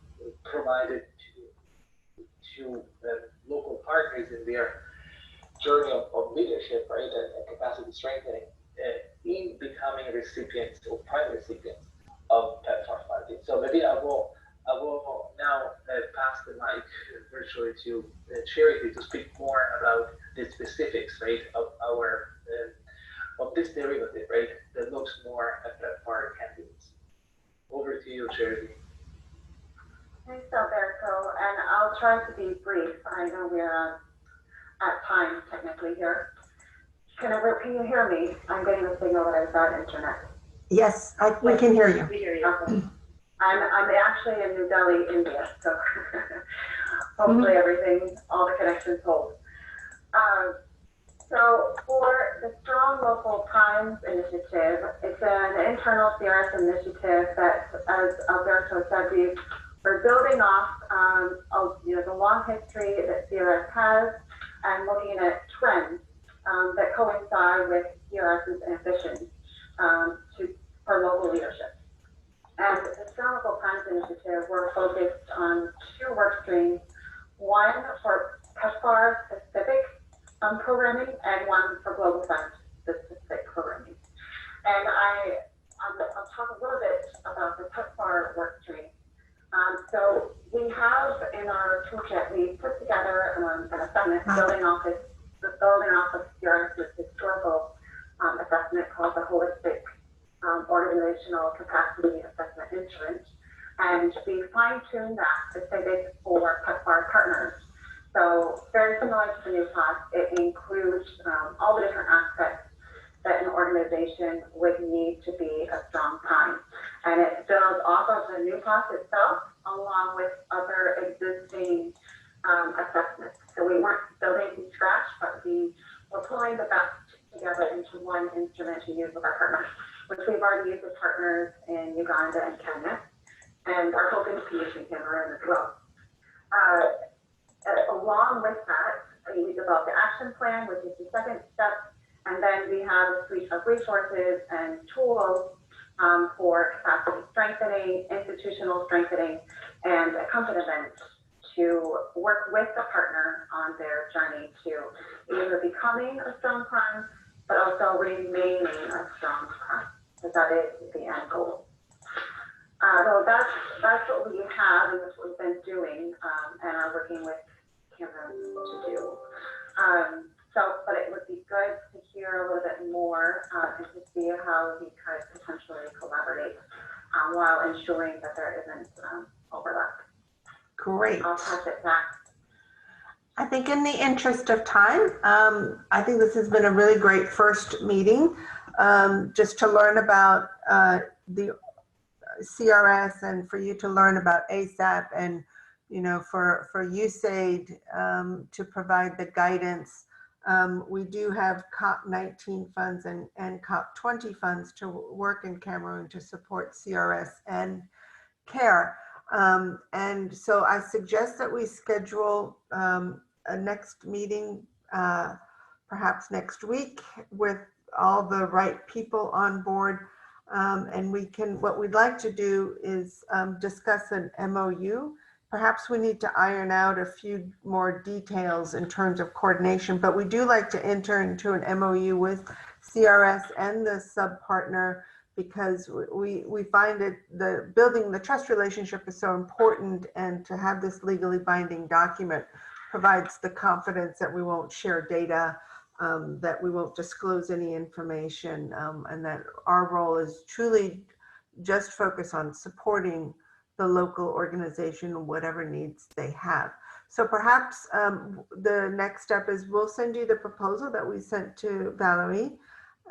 provided to local partners in their journey of leadership, right, and capacity strengthening in becoming recipients or prime recipients of PEPFAR funding. So maybe I will now pass the mic virtually to Charity to speak more about the specifics, right, of our of this derivative, right, that looks more at PEPFAR candidates. Over to you, Charity. Thanks, Alberto, and I'll try to be brief. I know we're at time technically here. Can you hear me? I'm getting a signal that I've got internet. Yes, we can hear you. We hear you. Okay. I'm actually in New Delhi, India, so hopefully everything, all the connections hold. So for the Strong Local Primes Initiative, it's an internal CRS initiative that, as Alberto said, we're building off the long history that CRS has and looking at trends that coincide with CRS's ambition for local leadership. And the Strong Local Primes Initiative, we're focused on two work streams, one for PEPFAR specific programming and one for Global Fund specific programming. And I'll talk a little bit about the PEPFAR work stream. So we have in our toolkit, we put together an assessment building off of CRS's historical assessment called the Holistic Organizational Capacity Assessment Instrument. And we fine-tuned that specific for PEPFAR partners. So very similar to the new class, it includes all the different aspects that an organization would need to be a strong prime. And it builds off of the new class itself, along with other existing assessments. So we weren't building from scratch, but we were pulling the best together into one instrument to use with our partners, which we've already used with partners in Uganda and Kenya, and are hoping to use in Cameroon as well. Along with that, we developed the action plan, which is the second step, and then we have a suite of resources and tools for capacity strengthening, institutional strengthening, and accompaniment to work with the partner on their journey to either becoming a strong prime but also remaining a strong press, because that is the end goal. So that's what we have and that's what we've been doing and are working with Cameron to do. But it would be good to hear a little bit more and to see how we could potentially collaborate while ensuring that there isn't overlap. Great. I'll pass it back. I think in the interest of time, I think this has been a really great first meeting, just to learn about the CRS and for you to learn about ASAP and, you know, for USAID to provide the guidance. We do have COP19 funds and COP20 funds to work in Cameroon to support CRS and CARE. And so I suggest that we schedule a next meeting, perhaps next week, with all the right people on board. And what we'd like to do is discuss an MOU. Perhaps we need to iron out a few more details in terms of coordination, but we do like to enter into an MOU with CRS and the sub-partner, because we find that building the trust relationship is so important, and to have this legally binding document provides the confidence that we won't share data, that we won't disclose any information, and that our role is truly just focus on supporting the local organization, whatever needs they have. So perhaps the next step is we'll send you the proposal that we sent to Valerie.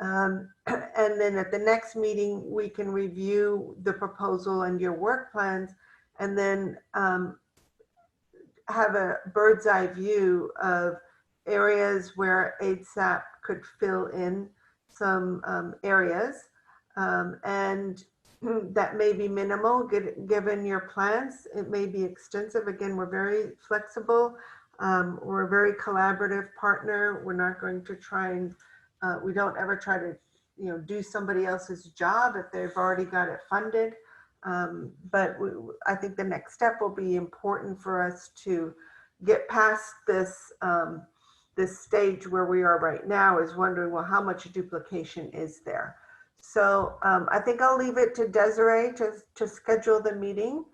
And then at the next meeting, we can review the proposal and your work plans, and then have a bird's eye view of areas where ASAP could fill in some areas, and that may be minimal given your plans. It may be extensive. Again, we're very flexible. We're a very collaborative partner. We're not going to try and we don't ever try to, do somebody else's job if they've already got it funded. But I think the next step will be important for us to get past this this stage where we are right now, is wondering, well, how much duplication is there? So I think I'll leave it to Desiree to schedule the meeting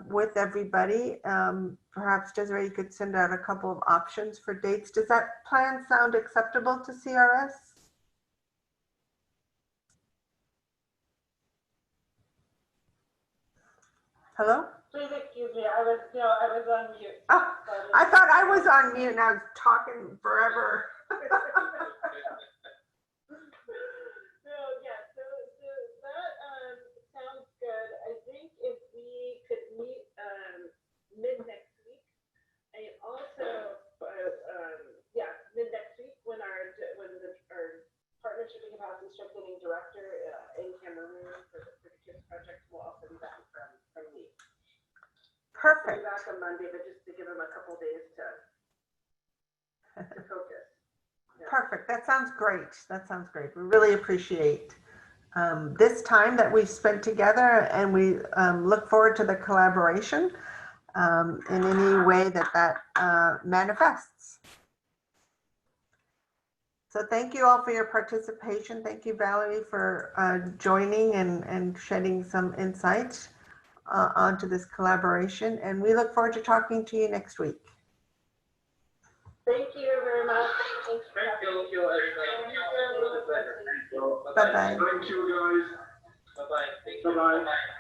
with everybody. Perhaps Desiree, you could send out a couple of options for dates. Does that plan sound acceptable to CRS? Hello? Please excuse me, I was on mute. Oh, I thought I was on mute and I was talking forever. Mid-next week, and also, mid-next week when our partnership and capacity strengthening director in Cameroon for the KIPS project will also be back from me. Perfect. I'll be back on Monday, but just to give him a couple days to focus. Yeah. Perfect. That sounds great. That sounds great. We really appreciate this time that we've spent together, and we look forward to the collaboration in any way that manifests. So thank you all for your participation. Thank you, Valerie, for joining and shedding some insight onto this collaboration. And we look forward to talking to you next week. Thank you very much. Thanks for Thank you, everybody. Bye-bye. Thank you, guys. Bye-bye. Bye-bye.